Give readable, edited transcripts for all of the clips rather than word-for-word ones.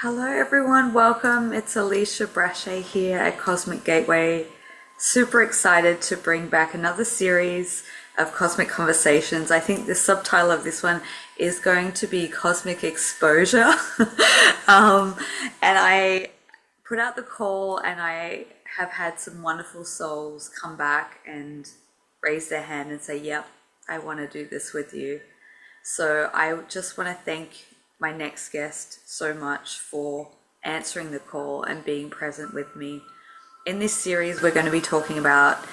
Hello, everyone. Welcome. It's Alisha Brashe here at Cosmic Gateway. Super excited to bring back another series of Cosmic Conversations. I think the subtitle of this one is going to be Cosmic Exposure. um, and I put out the call, and I have had some wonderful souls come back and raise their hand and say, "Yep, I want to do this with you." So I just want to thank my next guest so much for answering the call and being present with me. In this series, we're going to be talking about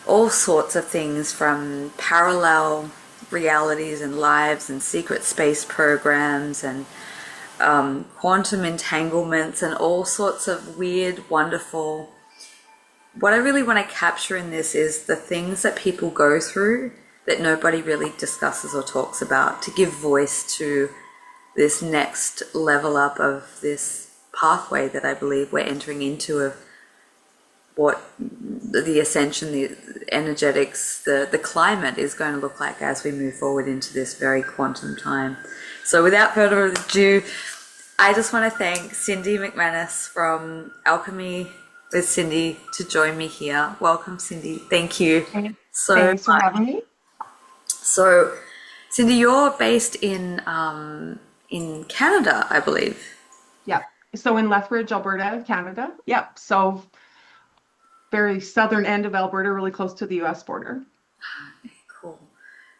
all sorts of things from parallel realities and lives and secret space programs and quantum entanglements and all sorts of weird, wonderful. What I really want to capture in this is the things that people go through that nobody really discusses or talks about, to give voice to this next level up of this pathway that I believe we're entering into, of what the ascension, the energetics, the climate is going to look like as we move forward into this very quantum time. So without further ado, I just want to thank Cindy McManus from Alchemy with Cindy to join me here. Welcome, Cindy. Thank you Thanks so thanks for much. having me. So, Cindy, you're based in Canada, I believe. Yep. So in Lethbridge, Alberta, Canada. Yep. So very southern end of Alberta, really close to the US border. Cool.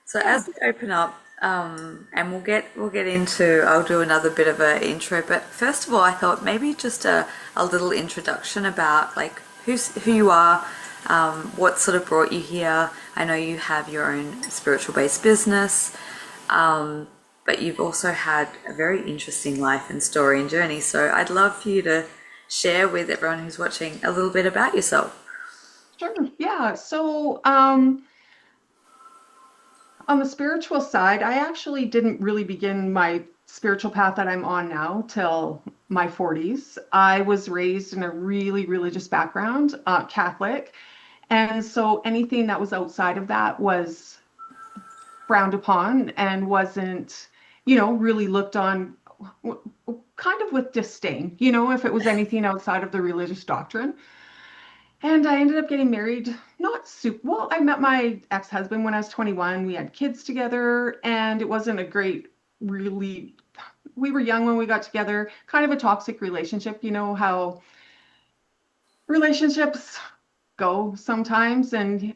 So Yeah. as we open up, and we'll get into, I'll do another bit of an intro, but first of all, I thought maybe just a little introduction about like who you are, what sort of brought you here. I know you have your own spiritual based business, but you've also had a very interesting life and story and journey. So I'd love for you to share with everyone who's watching a little bit about yourself. Sure. Yeah. So on the spiritual side, I actually didn't really begin my spiritual path that I'm on now till my 40s. I was raised in a really religious background, Catholic. And so anything that was outside of that was frowned upon and wasn't, really looked on kind of with disdain, if it was anything outside of the religious doctrine. And I ended up getting married, not super well. I met my ex-husband when I was 21. We had kids together, and it wasn't a great, really, we were young when we got together, kind of a toxic relationship, how relationships go sometimes, and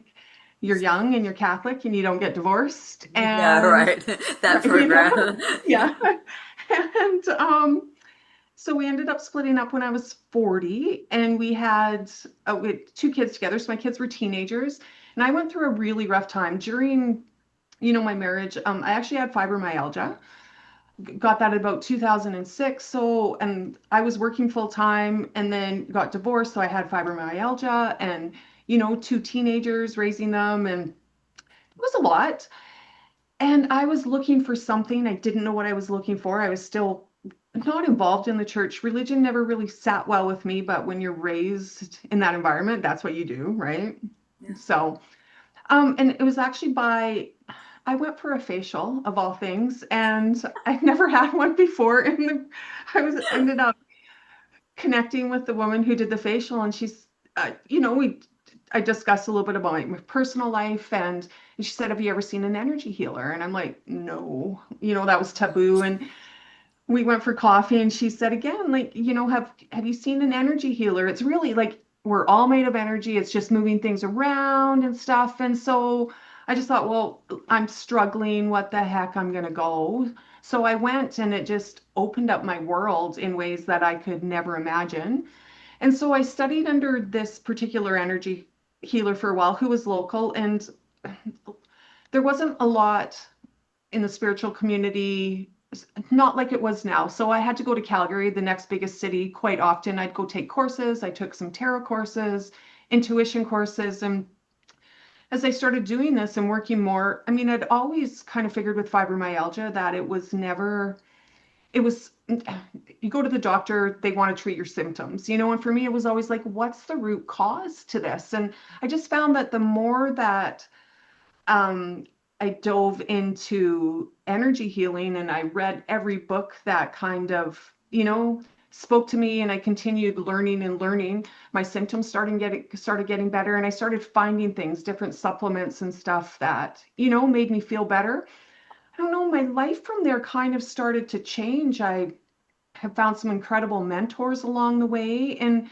you're young and you're Catholic and you don't get divorced. Yeah, And right. That you know, program. yeah. And so we ended up splitting up when I was 40, and we had two kids together. So my kids were teenagers, and I went through a really rough time during, my marriage. I actually had fibromyalgia, got that about 2006. So, and I was working full time and then got divorced. So I had fibromyalgia and, two teenagers, raising them, and it was a lot. And I was looking for something. I didn't know what I was looking for. I was still not involved in the church. Religion never really sat well with me, but when you're raised in that environment, that's what you do, right? Yeah. So, and it was actually I went for a facial of all things, and I've never had one before. And I was ended up connecting with the woman who did the facial, and she's, I discussed a little bit about my personal life, and she said, "Have you ever seen an energy healer?" And I'm like, "No," that was taboo. And we went for coffee, and she said again, like, have you seen an energy healer? It's really like we're all made of energy. It's just moving things around and stuff. And so I just thought, well, I'm struggling. What the heck? I'm gonna go. So I went, and it just opened up my world in ways that I could never imagine. And so I studied under this particular energy healer for a while, who was local, and there wasn't a lot in the spiritual community, not like it was now. So I had to go to Calgary, the next biggest city, quite often. I'd go take courses. I took some tarot courses, intuition courses. And as I started doing this and working more, I mean, I'd always kind of figured with fibromyalgia that it was never, it was, you go to the doctor, they want to treat your symptoms, and for me, it was always like, what's the root cause to this? And I just found that the more that um, I dove into energy healing, and I read every book that kind of, spoke to me, and I continued learning and learning. My symptoms started getting better, and I started finding things, different supplements and stuff that, made me feel better. I don't know, my life from there kind of started to change. I have found some incredible mentors along the way, and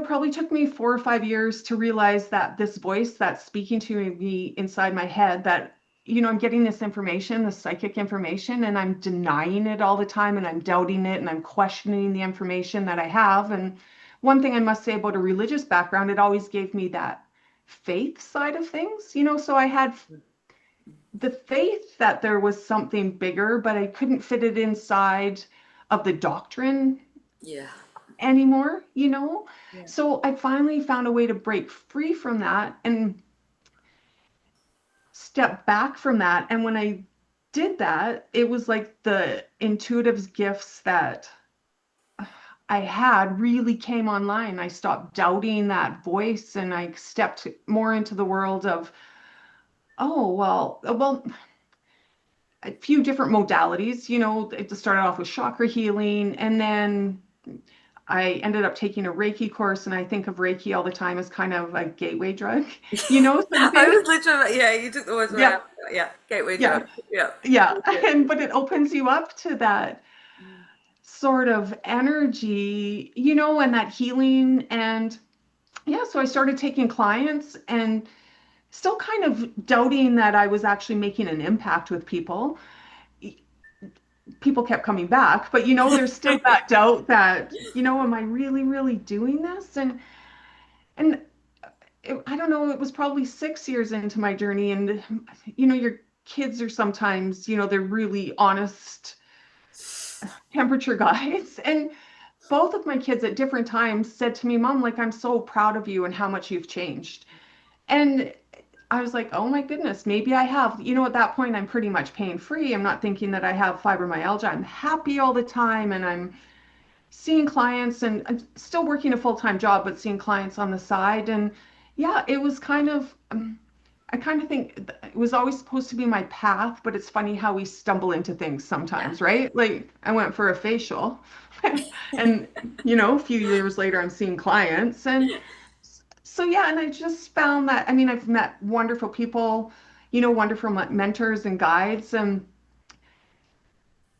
probably took me 4 or 5 years to realize that this voice that's speaking to me inside my head, that, I'm getting this information, the psychic information, and I'm denying it all the time, and I'm doubting it, and I'm questioning the information that I have. And one thing I must say about a religious background, it always gave me that faith side of things, so I had the faith that there was something bigger, but I couldn't fit it inside of the doctrine Yeah. anymore. Yeah. So I finally found a way to break free from that and step back from that. And when I did that, it was like the intuitive gifts that I had really came online. I stopped doubting that voice, and I stepped more into the world of, oh, well, a few different modalities. It started off with chakra healing, and then I ended up taking a Reiki course, and I think of Reiki all the time as kind of a gateway drug, I something. was literally, yeah, you took the words right Yeah, out. Yeah, gateway yeah, drug. Yeah. yeah. But it opens you up to that sort of energy, and that healing. And yeah, so I started taking clients, and still kind of doubting that I was actually making an impact with people. People kept coming back, but there's still that doubt that, am I really, really doing this? And I don't know, it was probably 6 years into my journey. And, your kids are sometimes, they're really honest temperature guides. And both of my kids at different times said to me, Mom, like, I'm so proud of you and how much you've changed. And I was like, oh my goodness, maybe I have. At that point, I'm pretty much pain free. I'm not thinking that I have fibromyalgia. I'm happy all the time, and I'm seeing clients, and I'm still working a full-time job, but seeing clients on the side. And yeah, it was kind of, I kind of think it was always supposed to be my path, but it's funny how we stumble into things Yeah. sometimes, right? Like I went for a facial and, a few years later, I'm seeing clients. And so, yeah, and I just found that, I mean, I've met wonderful people, wonderful mentors and guides. And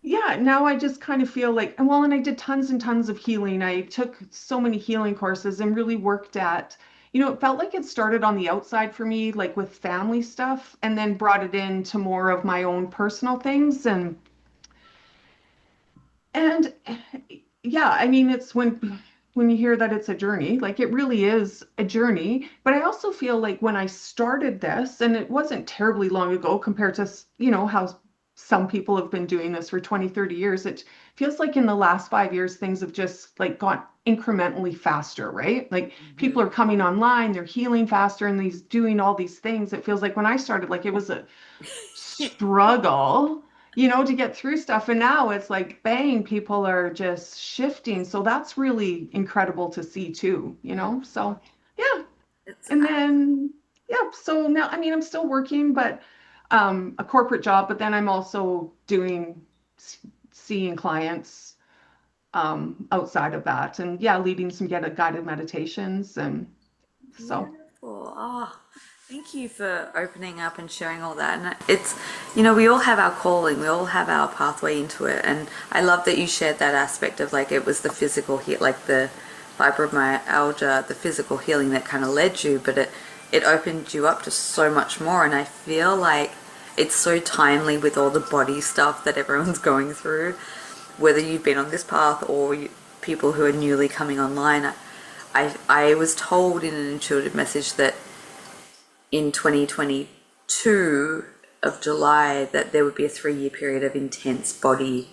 yeah, now I just kind of feel like, and well, and I did tons and tons of healing. I took so many healing courses and really worked at, it felt like it started on the outside for me, like with family stuff, and then brought it into more of my own personal things. And yeah, I mean, it's when you hear that it's a journey, like it really is a journey. But I also feel like when I started this, and it wasn't terribly long ago compared to, how some people have been doing this for 20, 30 years, it feels like in the last 5 years, things have just like gone incrementally faster, right? Like people Hmm. are coming online, they're healing faster, and these doing all these things. It feels like when I started, like it was a struggle, to get through stuff. And now it's like, bang, people are just shifting. So that's really incredible to see too. So yeah. It's And then, yeah, so now, I mean, I'm still working, but a corporate job, but then I'm also doing seeing clients outside of that. And yeah, leading some guided meditations. And so, beautiful. Oh, thank you for opening up and sharing all that. And it's, we all have our calling, we all have our pathway into it. And I love that you shared that aspect of like it was the physical like the fibromyalgia, the physical healing that kind of led you, but it opened you up to so much more. And I feel like it's so timely with all the body stuff that everyone's going through, whether you've been on this path or people who are newly coming online. I was told in an intuitive message that in 2022 of July that there would be a 3 year period of intense body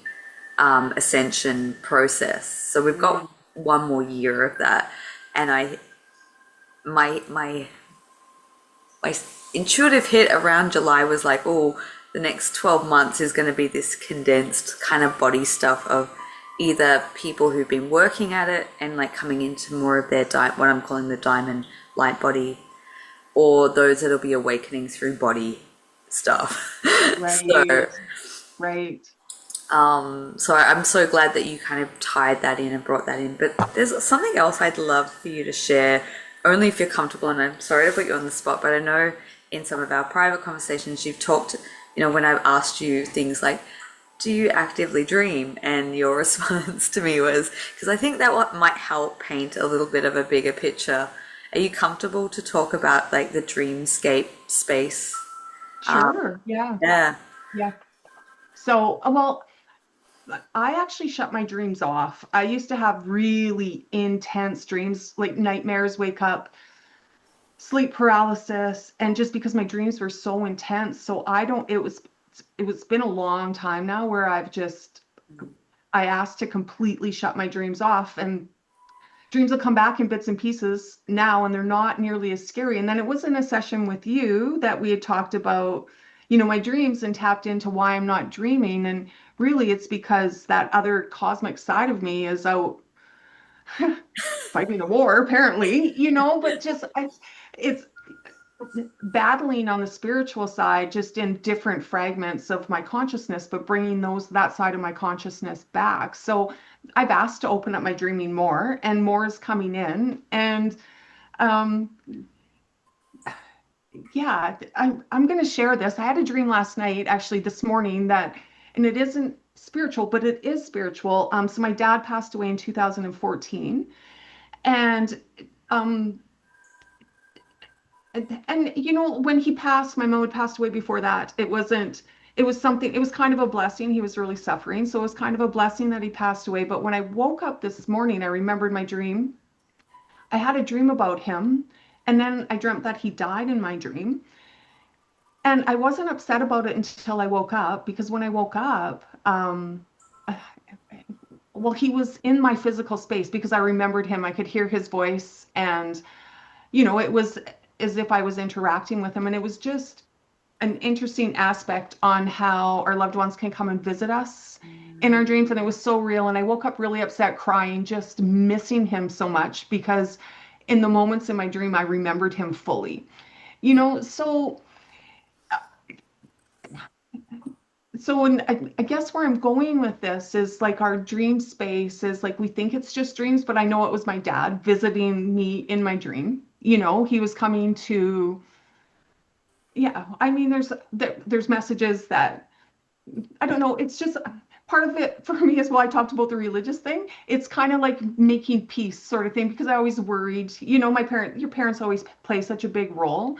ascension process. So we've got mm, 1 more year of that, and my my my intuitive hit around July was like, oh, the next 12 months is going to be this condensed kind of body stuff of either people who've been working at it and like coming into more of their what I'm calling the diamond light body, or those that'll be awakening through body stuff. So right, right. So I'm so glad that you kind of tied that in and brought that in. But there's something else I'd love for you to share, only if you're comfortable. And I'm sorry to put you on the spot, but I know in some of our private conversations you've talked, when I've asked you things like, do you actively dream? And your response to me was, because I think that what might help paint a little bit of a bigger picture. Are you comfortable to talk about like the dreamscape space? Sure. Yeah. Yeah. Yeah. So, well, I actually shut my dreams off. I used to have really intense dreams, like nightmares, wake up, sleep paralysis, and just because my dreams were so intense, so I don't, it was been a long time now where I asked to completely shut my dreams off, and dreams will come back in bits and pieces now, and they're not nearly as scary. And then it was in a session with you that we had talked about, my dreams and tapped into why I'm not dreaming. And really, it's because that other cosmic side of me is out fighting a war, apparently, but just it's battling on the spiritual side, just in different fragments of my consciousness, but bringing that side of my consciousness back. So I've asked to open up my dreaming more, and more is coming in. And um, yeah, I'm going to share this. I had a dream last night, actually this morning, and it isn't spiritual, but it is spiritual. So my dad passed away in 2014, and um, when he passed, my mom had passed away before that. It was something, it was kind of a blessing. He was really suffering. So it was kind of a blessing that he passed away. But when I woke up this morning, I remembered my dream. I had a dream about him. And then I dreamt that he died in my dream. And I wasn't upset about it until I woke up, because when I woke up, well, he was in my physical space because I remembered him. I could hear his voice, and it was as if I was interacting with him. And it was just an interesting aspect on how our loved ones can come and visit us in our dreams. And it was so real. And I woke up really upset, crying, just missing him so much, because in the moments in my dream, I remembered him fully. So when I guess where I'm going with this is like our dream space is like we think it's just dreams, but I know it was my dad visiting me in my dream. He was coming to, yeah, I mean, there's messages that I don't know. It's just part of it for me as well. I talked about the religious thing. It's kind of like making peace sort of thing, because I always worried, your parents always play such a big role.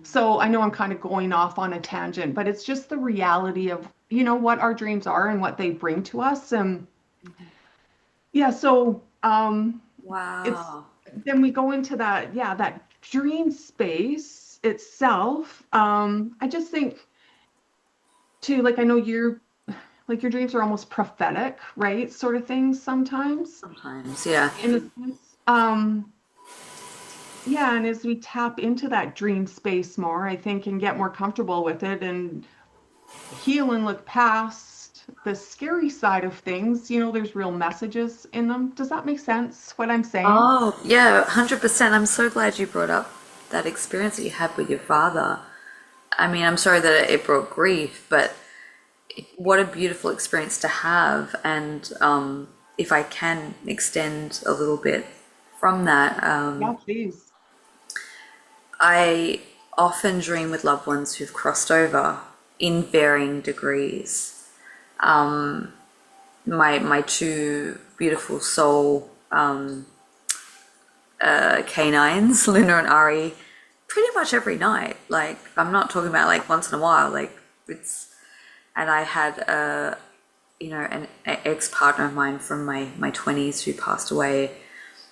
So I know I'm kind of going off on a tangent, but it's just the reality of, what our dreams are and what they bring to us. And yeah, so it's Wow. then we go into that, yeah, that dream space itself. I just think too, like I know like your dreams are almost prophetic, right? Sort of things sometimes, Sometimes, yeah. in a sense. Yeah, and as we tap into that dream space more, I think, and get more comfortable with it and heal and look past the scary side of things, there's real messages in them. Does that make sense, what I'm saying? Oh, yeah, 100%. I'm so glad you brought up that experience that you had with your father. I mean, I'm sorry that it brought grief, but what a beautiful experience to have. And if I can extend a little bit from that, Yeah, please. I often dream with loved ones who've crossed over in varying degrees. My two beautiful soul canines, Luna and Ari, pretty much every night. Like, I'm not talking about like once in a while. Like, it's, and I had an ex-partner of mine from my 20s who passed away,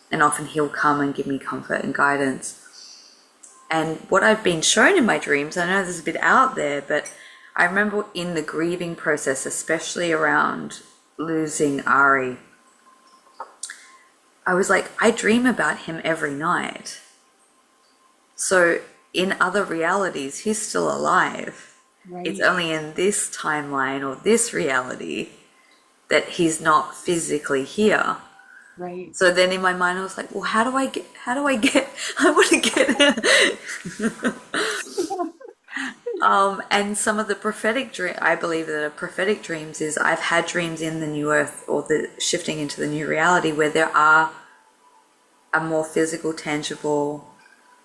and often he'll come and give me comfort and guidance. And what I've been shown in my dreams, I know this is a bit out there, but I remember in the grieving process, especially around losing Ari, I was like, I dream about him every night. So in other realities, he's still alive. It's Right, only in this timeline or this reality that he's not physically here. right. So then in my mind, I was like, well, I want to get And some of the prophetic dream, I believe that a prophetic dreams is I've had dreams in the new earth or the shifting into the new reality where there are a more physical, tangible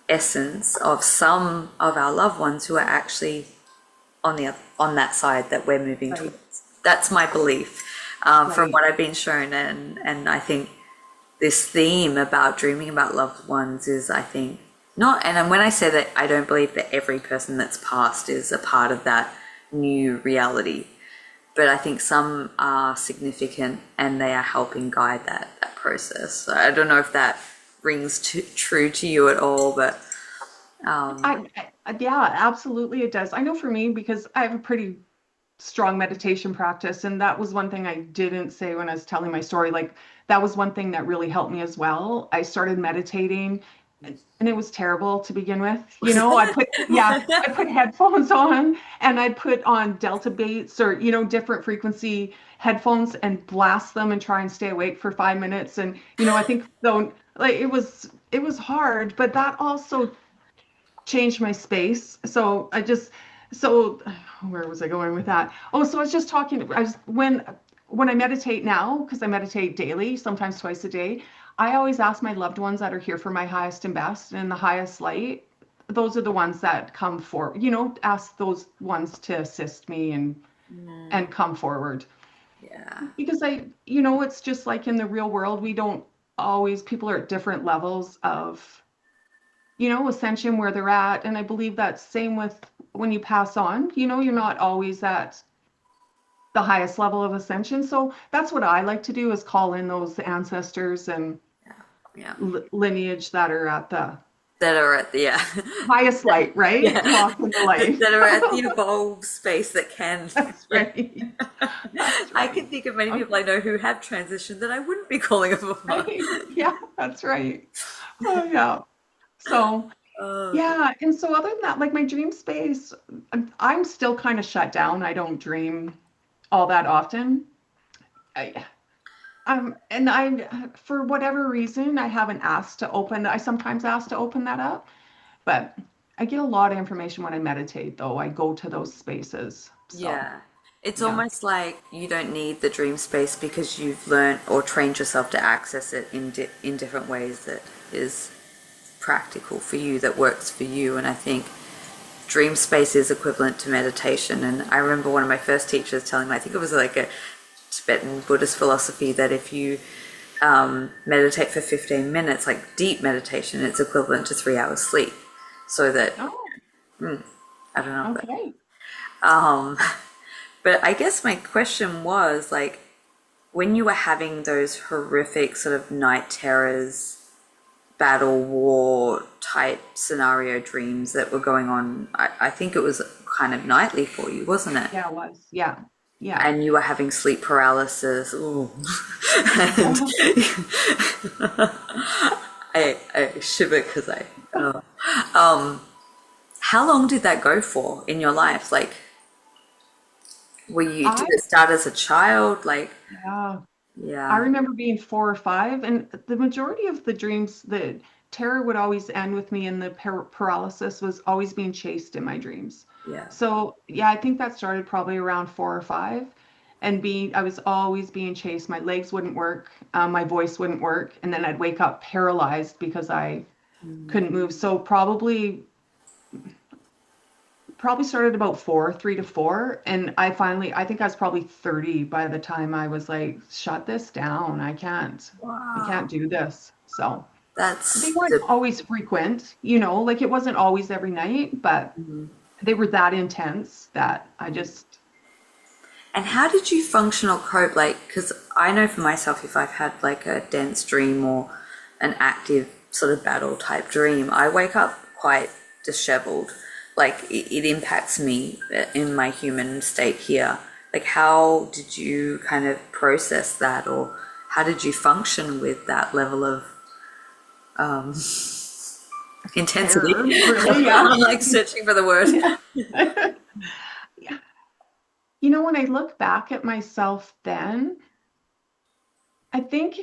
essence of some of our loved ones who are actually on that side that we're moving Right, towards. That's my belief, from right. what I've been shown, and I think this theme about dreaming about loved ones is, I think, not. And when I say that, I don't believe that every person that's passed is a part of that new reality, but I think some are significant and they are helping guide that process. So I don't know if that rings true to you at all, but Yeah, absolutely it does. I know for me, because I have a pretty strong meditation practice. And that was one thing I didn't say when I was telling my story. Like, that was one thing that really helped me as well. I started meditating and it was terrible to begin with. I put headphones on and I'd put on Delta Baits or, different frequency headphones and blast them and try and stay awake for 5 minutes. And, I think though, like it was hard, but that also changed my space. So where was I going with that? Oh, so I was just talking, when I meditate now, because I meditate daily, sometimes twice a day, I always ask my loved ones that are here for my highest and best and the highest light. Those are the ones that come forward, ask those ones to assist me and come forward. yeah, Because it's just like in the real world, we don't always, people are at different levels of ascension where they're at. And I believe that's same with when you pass on, you're not always at the highest level of ascension. So that's what I like to do is call in those ancestors and yeah, lineage that are at the that are at the yeah, highest light, right? yeah, Walk in the light. that are at the evolved space that can. That's Yeah. right. That's I can right. think of many people Okay. I know who have transitioned that I wouldn't be calling a mama. Right. Yeah, that's right. Oh yeah. So Oh, yeah, and so other than that, like my dream space, I'm still kind of shut down. I don't dream all that often. I, and for whatever reason, I haven't asked to open. I sometimes ask to open that up, but I get a lot of information when I meditate, though. I go to those spaces. So, yeah. It's yeah. almost like you don't need the dream space because you've learned or trained yourself to access it in different ways that is practical for you, that works for you. And I think dream space is equivalent to meditation. And I remember one of my first teachers telling me, I think it was like a Tibetan Buddhist philosophy, that if you meditate for 15 minutes, like deep meditation, it's equivalent to 3 hours sleep. So that, Oh, I don't know, okay. um, but I guess my question was like, when you were having those horrific sort of night terrors, battle war type scenario dreams that were going on, I think it was kind of nightly for you, wasn't it? Yeah, it was. Yeah. Yeah. And you were having sleep paralysis. Ooh. And I shiver because how long did that go for in your life? Like, I, did it start as a child? Like, yeah. I yeah, remember being 4 or 5, and the majority of the dreams, the terror would always end with me, and the paralysis was always being chased in my dreams. yeah. So, yeah, I think that started probably around 4 or 5, and I was always being chased. My legs wouldn't work, my voice wouldn't work, and then I'd wake up paralyzed because I couldn't move. So probably started about 3 to 4, and I think I was probably 30 by the time I was like, shut this down. I can't Wow. do this. So they That's weren't the. always frequent, like it wasn't always every night, but they were that intense that I just, And how did you function or cope? Like, because I know for myself, if I've had like a dense dream or an active sort of battle type dream, I wake up quite disheveled. Like, it impacts me in my human state here. Like, how did you kind of process that, or how did you function with that level of um, intensity? terror, really. Yeah. I'm like searching for the word. Yeah. Yeah. When I look back at myself then, I think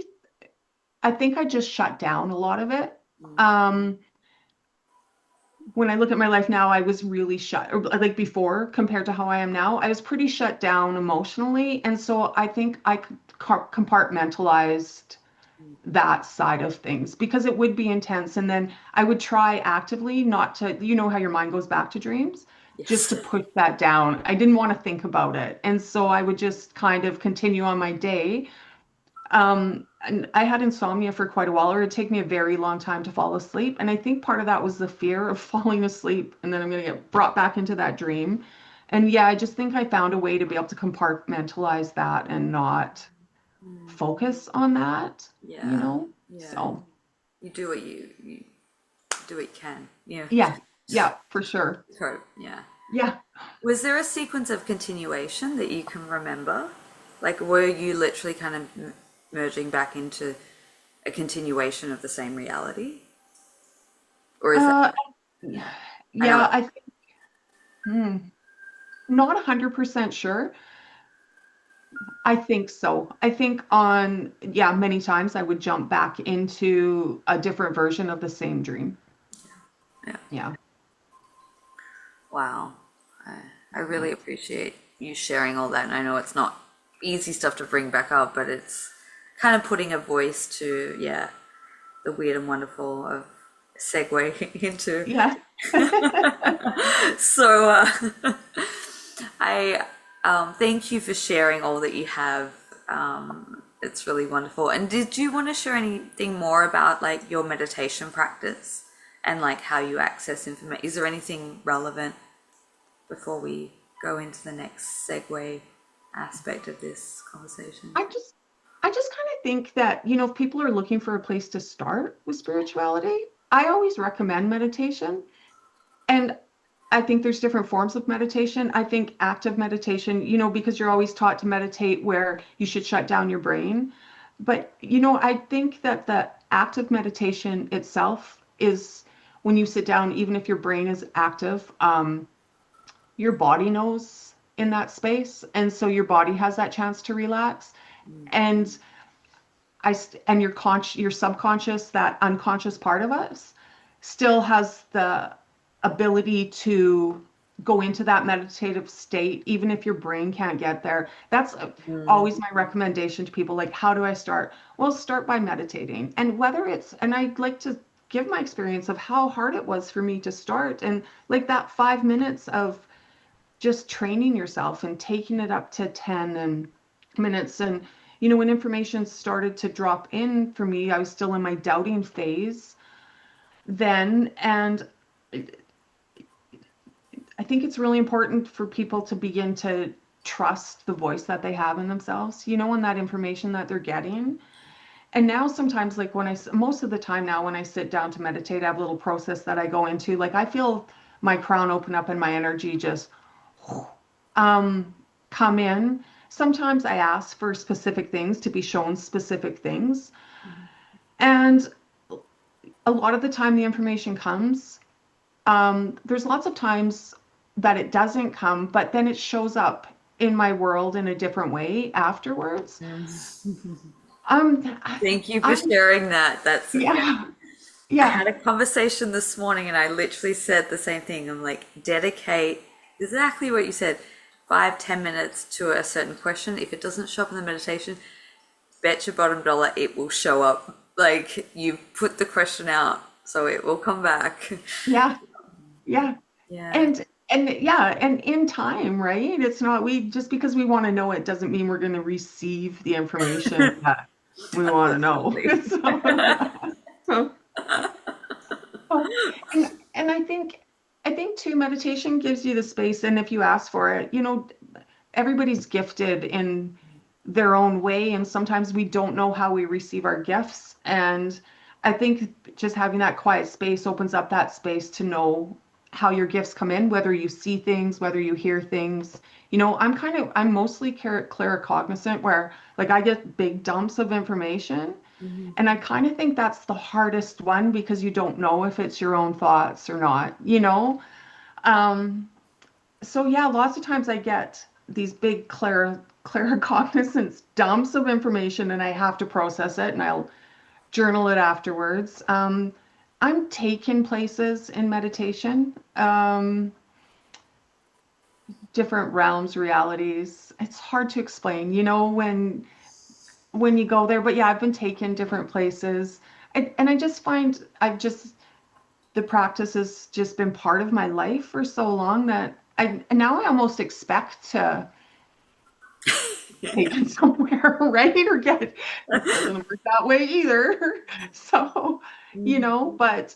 I think I just shut down a lot of it. Um, when I look at my life now, I was really shut, or like before compared to how I am now, I was pretty shut down emotionally. And so I think I compartmentalized that side of things because it would be intense. And then I would try actively not to, you know, how your mind goes back to dreams, just Yes. to push that down. I didn't want to think about it. And so I would just kind of continue on my day. And I had insomnia for quite a while, or it'd take me a very long time to fall asleep. And I think part of that was the fear of falling asleep and then I'm going to get brought back into that dream. And yeah, I just think I found a way to be able to compartmentalize that and not Mm. focus on that, you Yeah. know? Yeah. So, You do what you do what you can. Yeah. yeah, yeah, for sure. Hope. Yeah. Yeah. Was there a sequence of continuation that you can remember? Like, were you literally kind of merging back into a continuation of the same reality? Or is that, Uh, I know, yeah, I think, hmm, not 100% sure. I think so. I think yeah, many times I would jump back into a different version of the same dream. yeah. Yeah. Wow. I, I really appreciate you sharing all that. And I know it's not easy stuff to bring back up, but it's kind of putting a voice to, yeah, the weird and wonderful of segue into. Yeah. So, I thank you for sharing all that you have. It's really wonderful. And did you want to share anything more about like your meditation practice and like how you access information? Is there anything relevant before we go into the next segue aspect of this conversation? I just I just kind of think that, you know, if people are looking for a place to start with spirituality, I always recommend meditation. And I think there's different forms of meditation. I think active meditation, you know, because you're always taught to meditate where you should shut down your brain. But, you know, I think that the active meditation itself is when you sit down, even if your brain is active, your body knows in that space. And so your body has that chance to relax. And and your subconscious, that unconscious part of us, still has the ability to go into that meditative state, even if your brain can't get there. That's Mm, always my recommendation to people. Like, how do I start? Well, start by meditating. And whether it's, and I'd like to give my experience of how hard it was for me to start. And like that 5 minutes of just training yourself and taking it up to 10 and minutes. And, you know, when information started to drop in for me, I was still in my doubting phase then. And I think it's really important for people to begin to trust the voice that they have in themselves, you know, and that information that they're getting. And now sometimes, like most of the time now, when I sit down to meditate, I have a little process that I go into. Like I feel my crown open up and my energy just um, come in. Sometimes I ask for specific things to be shown specific things. And a lot of the time the information comes. There's lots of times that it doesn't come, but then it shows up in my world in a different way afterwards. mm. I, Thank you for I'm, sharing that. That's, yeah. yeah, I yeah, had a conversation this morning and I literally said the same thing. I'm like, dedicate exactly what you said, 5, 10 minutes to a certain question. If it doesn't show up in the meditation, bet your bottom dollar it will show up. Like you put the question out, so it will come back. yeah, yeah. Yeah. And yeah, and in time, right? It's not we just because we want to know it doesn't mean we're going to receive the information that we want to know. Unfortunately. So, yeah. So, oh, and I think too, meditation gives you the space, and if you ask for it, you know, everybody's gifted in their own way, and sometimes we don't know how we receive our gifts. And I think just having that quiet space opens up that space to know how your gifts come in, whether you see things, whether you hear things. You know, I'm mostly claircognizant, where like I get big dumps of information. Mhm. And I kind of think that's the hardest one because you don't know if it's your own thoughts or not, you know? Um, so yeah, lots of times I get these big claircognizance dumps of information and I have to process it and I'll journal it afterwards. I'm taken places in meditation, different realms, realities. It's hard to explain, when you go there. But yeah, I've been taken different places. And I just find the practice has just been part of my life for so long that and now I almost expect to get taken somewhere, right? Or it doesn't work that way either. So, but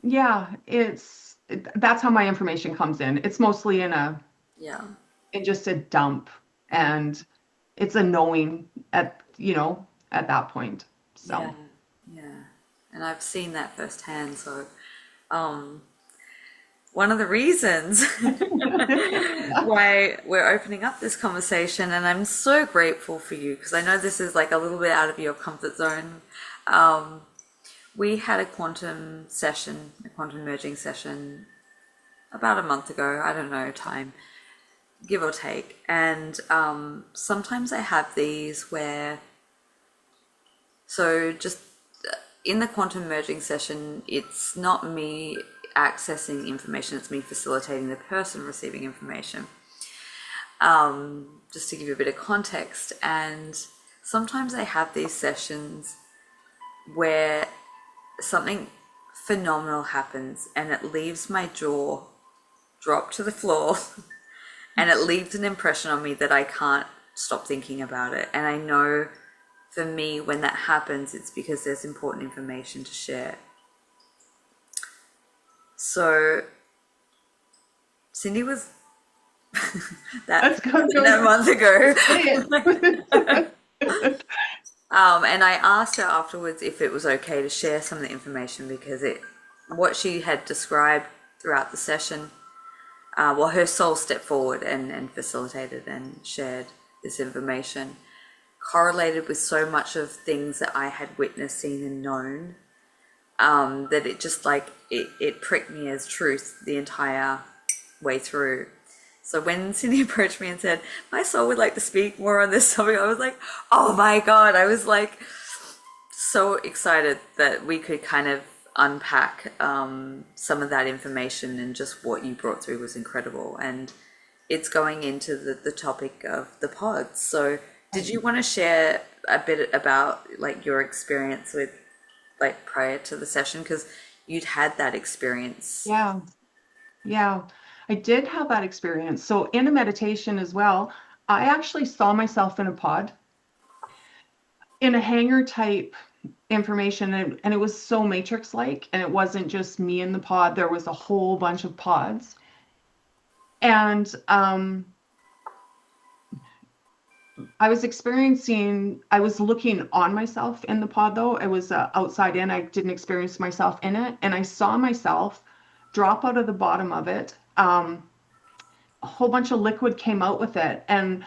yeah, that's how my information comes in. It's mostly Yeah. in just a dump, Mm. and it's a knowing at that point. Yeah. So Yeah. And I've seen that firsthand. So, um, one of the reasons why we're opening up this conversation, and I'm so grateful for you because I know this is like a little bit out of your comfort zone. Um, we had a quantum session, a quantum merging session about a month ago. I don't know, time, give or take. And sometimes I have these where, so just in the quantum merging session, it's not me accessing information, it's me facilitating the person receiving information. Just to give you a bit of context. And sometimes I have these sessions where something phenomenal happens and it leaves my jaw dropped to the floor and it leaves an impression on me that I can't stop thinking about it. And I know for me, when that happens, it's because there's important information to share. So Cindy was that let's go. that month ago. Say it. And I asked her afterwards if it was okay to share some of the information because what she had described throughout the session, well, her soul stepped forward and facilitated and shared this information, correlated with so much of things that I had witnessed, seen, and known, that it just like it pricked me as truth the entire way through. So when Cindy approached me and said, my soul would like to speak more on this topic, I was like, oh my God. I was like so excited that we could kind of unpack some of that information, and just what you brought through was incredible. And it's going into the topic of the pods. So did you want to share a bit about like your experience with like prior to the session? Because you'd had that experience. Yeah, yeah. I did have that experience. So in a meditation as well, I actually saw myself in a pod, in a hangar type information, and it was so matrix like, and it wasn't just me in the pod. There was a whole bunch of pods. And I was looking on myself in the pod though. It was outside in. I didn't experience myself in it. And I saw myself drop out of the bottom of it. A whole bunch of liquid came out with it. And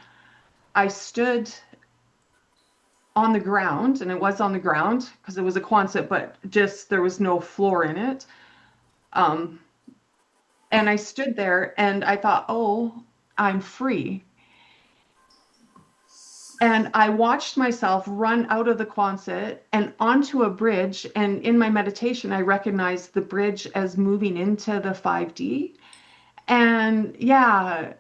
I stood on the ground, and it was on the ground because it was a Quonset, but just there was no floor in it. Um, and I stood there and I thought, oh, I'm free. And I watched myself run out of the Quonset and onto a bridge. And in my meditation, I recognized the bridge as moving into the 5D. And yeah,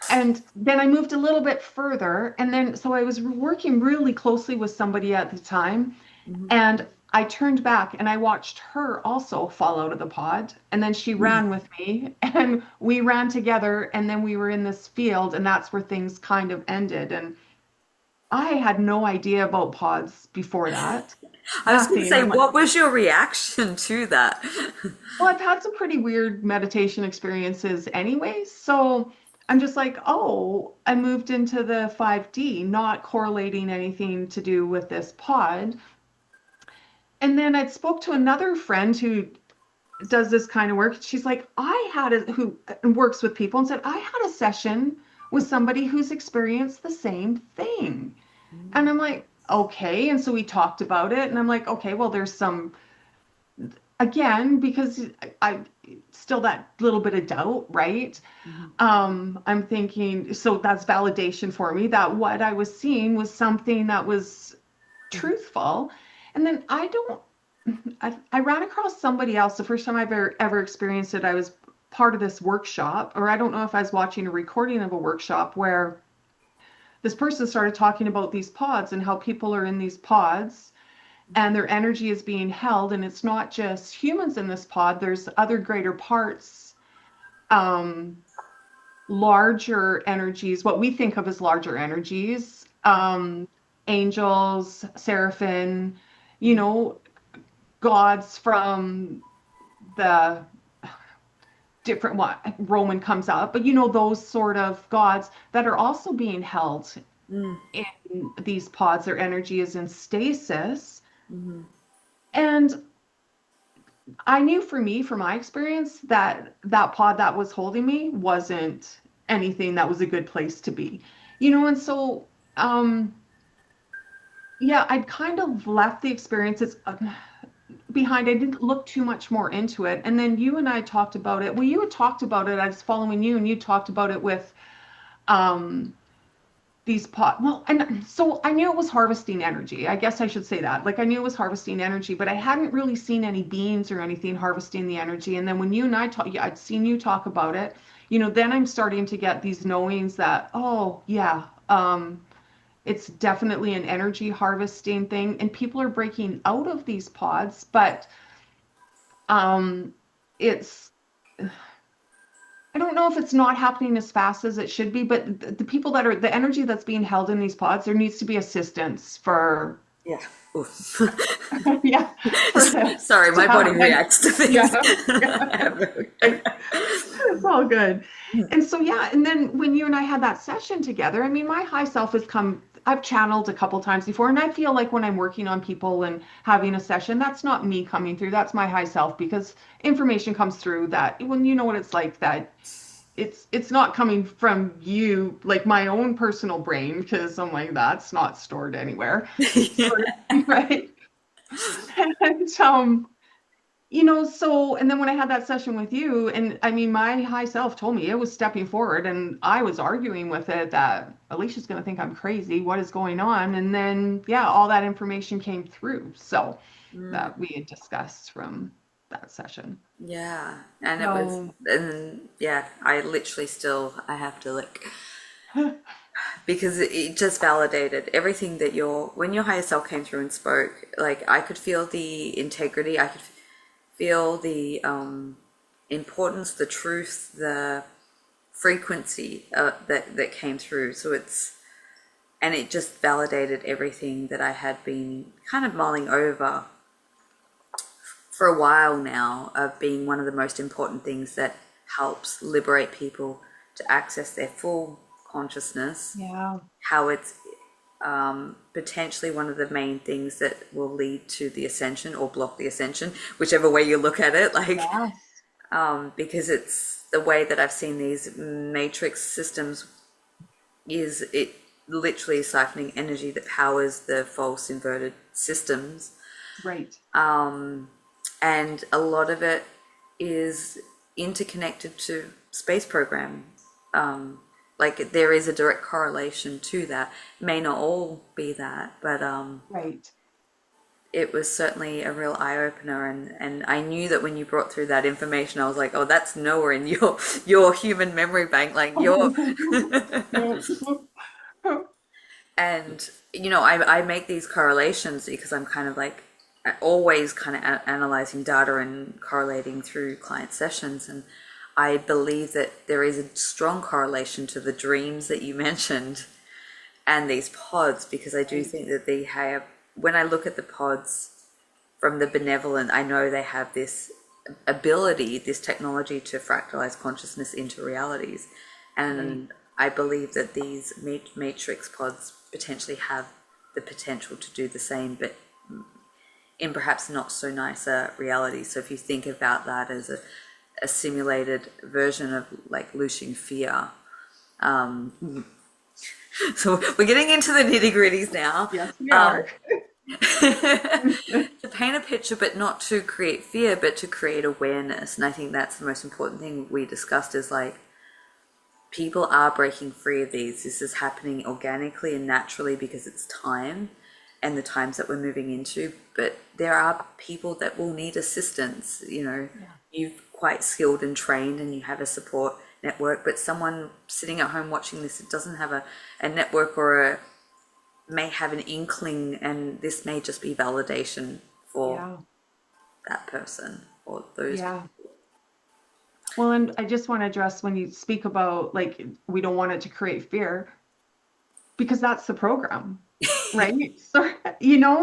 and then I moved a little bit further. And then, so I was working really closely with somebody at the time. Mhm. And I turned back and I watched her also fall out of the pod. And then she ran with me and we ran together. And then we were in this field, and that's where things kind of ended. And I had no idea about pods before that. I was going to Nothing. say, I'm like, what was your reaction to that? well, I've had some pretty weird meditation experiences anyways. So I'm just like, oh, I moved into the 5D, not correlating anything to do with this pod. And then I spoke to another friend who does this kind of work. She's like, who works with people, and said, I had a session with somebody who's experienced the same thing. And I'm like, okay. And so we talked about it, and I'm like, okay, well, there's some, again, because I still that little bit of doubt, right? Mhm. I'm thinking, so that's validation for me that what I was seeing was something that was truthful. And then I ran across somebody else. The first time I've ever experienced it, I was part of this workshop, or I don't know if I was watching a recording of a workshop where this person started talking about these pods and how people are in these pods and their energy is being held. And it's not just humans in this pod, there's other greater parts, um, larger energies, what we think of as larger energies, angels, seraphim, you know, gods from the different what Roman comes up, but those sort of gods that are also being held Mm, in these pods. Their energy is in stasis. mhm. And I knew for me, from my experience, that that pod that was holding me wasn't anything that was a good place to be. And so um yeah, I'd kind of left the experiences behind. I didn't look too much more into it. And then you and I talked about it. Well, you had talked about it. I was following you and you talked about it with um these pot well, and so I knew it was harvesting energy. I guess I should say that. Like I knew it was harvesting energy, but I hadn't really seen any beings or anything harvesting the energy. And then when you and I talked, yeah, I'd seen you talk about it, then I'm starting to get these knowings that, oh yeah, it's definitely an energy harvesting thing. And people are breaking out of these pods, but it's I don't know if it's not happening as fast as it should be, but the people that are the energy that's being held in these pods, there needs to be assistance for Yeah. Oof. yeah, for this Sorry, to my body happen. reacts to things. Yeah, yeah. It's all good. And so yeah, and then when you and I had that session together, I mean, my high self has come. I've channeled a couple times before, and I feel like when I'm working on people and having a session, that's not me coming through. That's my high self because information comes through that when you know what it's like that it's not coming from you like my own personal brain because I'm like that's not stored anywhere sort of thing, right? And so and then when I had that session with you, and I mean my high self told me it was stepping forward and I was arguing with it that Alicia's going to think I'm crazy, what is going on? And then yeah, all that information came through, so Mm, that we had discussed from that session. yeah, and it was, So and yeah, I literally still, I have to like, because it just validated everything that when your higher self came through and spoke, like I could feel the integrity, I could feel the importance, the truth, the frequency that came through. So and it just validated everything that I had been kind of mulling over for a while now, of being one of the most important things that helps liberate people to access their full consciousness, yeah, how it's potentially one of the main things that will lead to the ascension or block the ascension, whichever way you look at it. Like, yes, because it's the way that I've seen these matrix systems is it literally siphoning energy that powers the false inverted systems. right. And a lot of it is interconnected to space program. Like there is a direct correlation to that. It may not all be that, but Right. it was certainly a real eye opener. And I knew that when you brought through that information, I was like, oh, that's nowhere in your human memory bank. Like your No. and I make these correlations because I'm kind of like always kind of analyzing data and correlating through client sessions, and I believe that there is a strong correlation to the dreams that you mentioned and these pods, because I do Right. think that they have, when I look at the pods from the benevolent, I know they have this ability, this technology to fractalize consciousness into realities. Right. And I believe that these matrix pods potentially have the potential to do the same, but in perhaps not so nice a reality. So if you think about that as a simulated version of like looshing fear. So we're getting into the nitty gritties now. Yes, we Um, are. to paint a picture, but not to create fear, but to create awareness. And I think that's the most important thing we discussed is like people are breaking free of these. This is happening organically and naturally because it's time. and the times that we're moving into. But there are people that will need assistance. Yeah. You're quite skilled and trained and you have a support network, but someone sitting at home watching this, it doesn't have a network, or may have an inkling, and this may just be validation for Yeah. that person or those Yeah. people. Well, and I just want to address when you speak about like we don't want it to create fear because that's the program, right? So,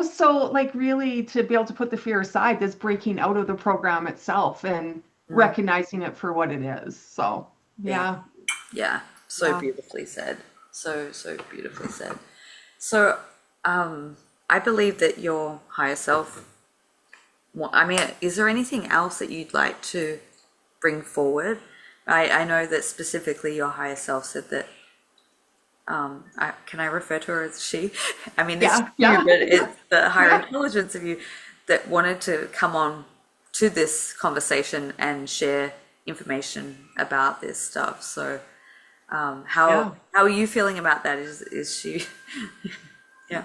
so like really to be able to put the fear aside, this breaking out of the program itself and Mm, recognizing it for what it is. So, yeah, yeah, yeah, so yeah, beautifully said. So beautifully said. So, I believe that your higher self, I mean, is there anything else that you'd like to bring forward? I know that specifically your higher self said that, can I refer to her as she? I mean, it's yeah, you, yeah, but it's the higher yeah, intelligence of you that wanted to come on to this conversation and share information about this stuff. So, how yeah. how are you feeling about that? Is she? Yeah.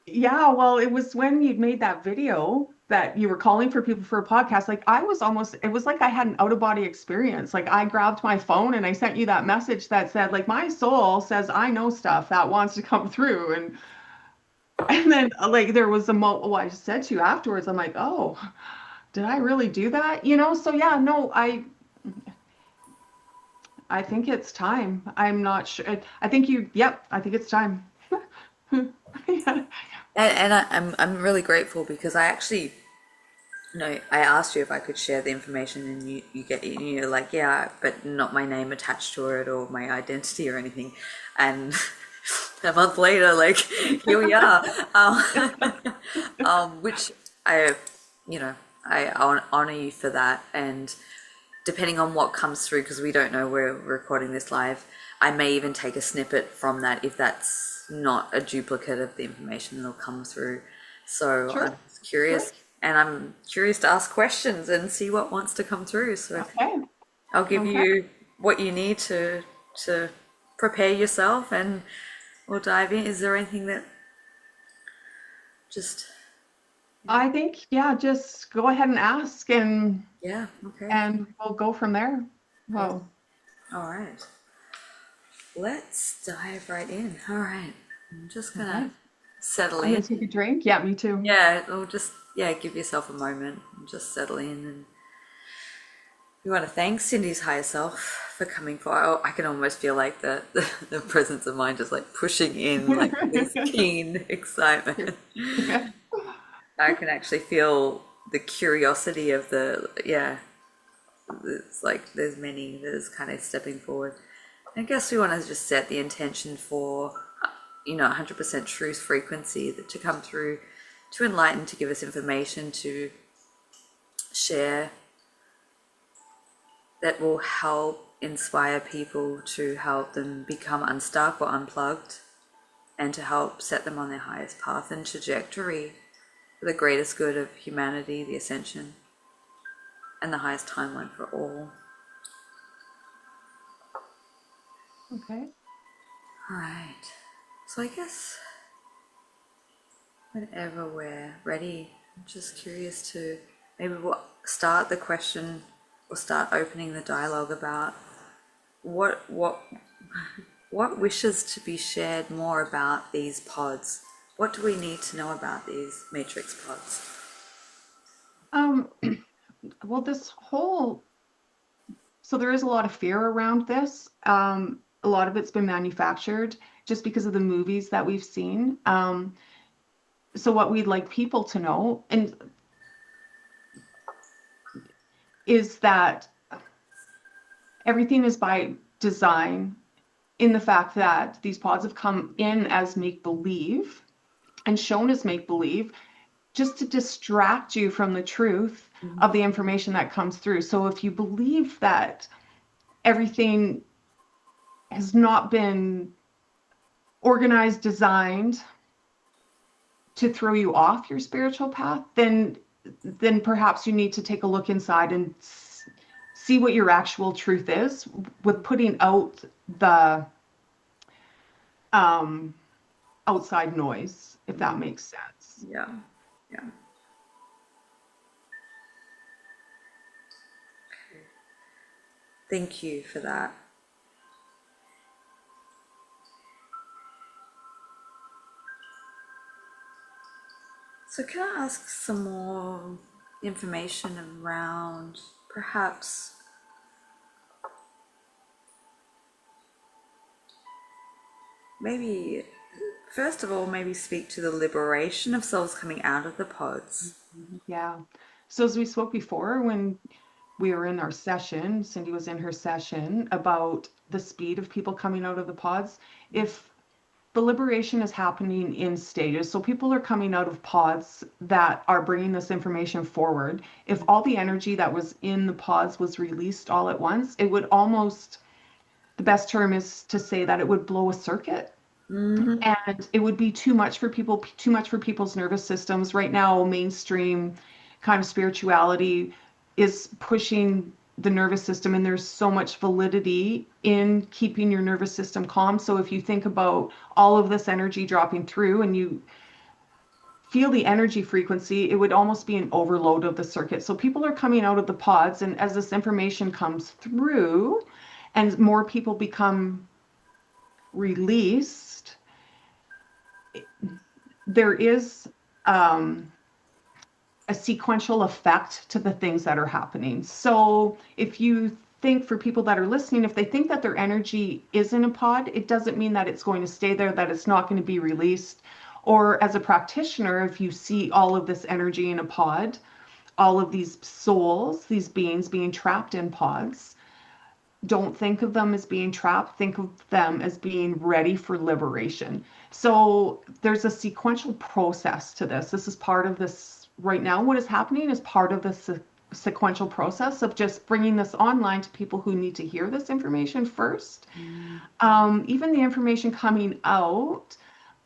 Yeah, well, it was when you'd made that video that you were calling for people for a podcast. Like I was almost, it was like I had an out of body experience. Like I grabbed my phone and I sent you that message that said, like, my soul says I know stuff that wants to come through. And then like there was well, I just said to you afterwards, I'm like, oh, did I really do that? So yeah, no, I think it's time. I'm not sure. I think yep, I think it's time. Yeah. And I'm really grateful because I actually, I asked you if I could share the information, and you're like, yeah, but not my name attached to it or my identity or anything. And a month later, like, here we are. Um, which I, honor you for that. And depending on what comes through, because we don't know, we're recording this live, I may even take a snippet from that if that's not a duplicate of the information that'll come through. So Sure, I'm curious, sure. and I'm curious to ask questions and see what wants to come through. So Okay, I'll give okay. you what you need to prepare yourself, and we'll dive in. Is there anything that just, I think, yeah, just go ahead and ask yeah, okay, and we'll go from there. awesome. Whoa. All right, let's dive right in. All right, I'm just gonna Okay. settle I'm gonna in. take a drink. Yeah, me too. Yeah, or just, yeah, give yourself a moment and just settle in. And we want to thank Cindy's higher self for coming for. Oh, I can almost feel like the presence of mind just like pushing in, like this keen excitement. Yeah. I can actually feel the curiosity of yeah, it's like there's many that is kind of stepping forward. I guess we want to just set the intention for, 100% truth frequency that to come through, to enlighten, to give us information, to share, that will help inspire people, to help them become unstuck or unplugged, and to help set them on their highest path and trajectory for the greatest good of humanity, the ascension, and the highest timeline for all. Okay. All right. So I guess whenever we're ready, I'm just curious to, maybe we'll start the question or start opening the dialogue about what what what wishes to be shared more about these pods. What do we need to know about these matrix pods? Um, well, so there is a lot of fear around this. A lot of it's been manufactured just because of the movies that we've seen. So what we'd like people to know is that everything is by design in the fact that these pods have come in as make believe and shown as make believe just to distract you from the truth of the information that comes through. So if you believe that everything has not been organized, designed to throw you off your spiritual path, then perhaps you need to take a look inside and see what your actual truth is with putting out the um outside noise, if that makes sense. Yeah. Yeah. Thank you for that. So, can I ask some more information around perhaps maybe, first of all, maybe speak to the liberation of souls coming out of the pods? Yeah. So as we spoke before, when we were in our session, Cindy was in her session about the speed of people coming out of the pods. If the liberation is happening in stages, so people are coming out of pods that are bringing this information forward. If all the energy that was in the pods was released all at once, it would almost, the best term is to say that it would blow a circuit. Mm-hmm. And it would be too much for people, too much for people's nervous systems. Right now, mainstream kind of spirituality is pushing the nervous system, and there's so much validity in keeping your nervous system calm. So if you think about all of this energy dropping through and you feel the energy frequency, it would almost be an overload of the circuit. So people are coming out of the pods, and as this information comes through and more people become released, there is a sequential effect to the things that are happening. So if you think, for people that are listening, if they think that their energy is in a pod, it doesn't mean that it's going to stay there, that it's not going to be released. Or as a practitioner, if you see all of this energy in a pod, all of these souls, these beings being trapped in pods, don't think of them as being trapped, think of them as being ready for liberation. So there's a sequential process to this. This is part of this right now. What is happening is part of this sequential process of just bringing this online to people who need to hear this information first. Even the information coming out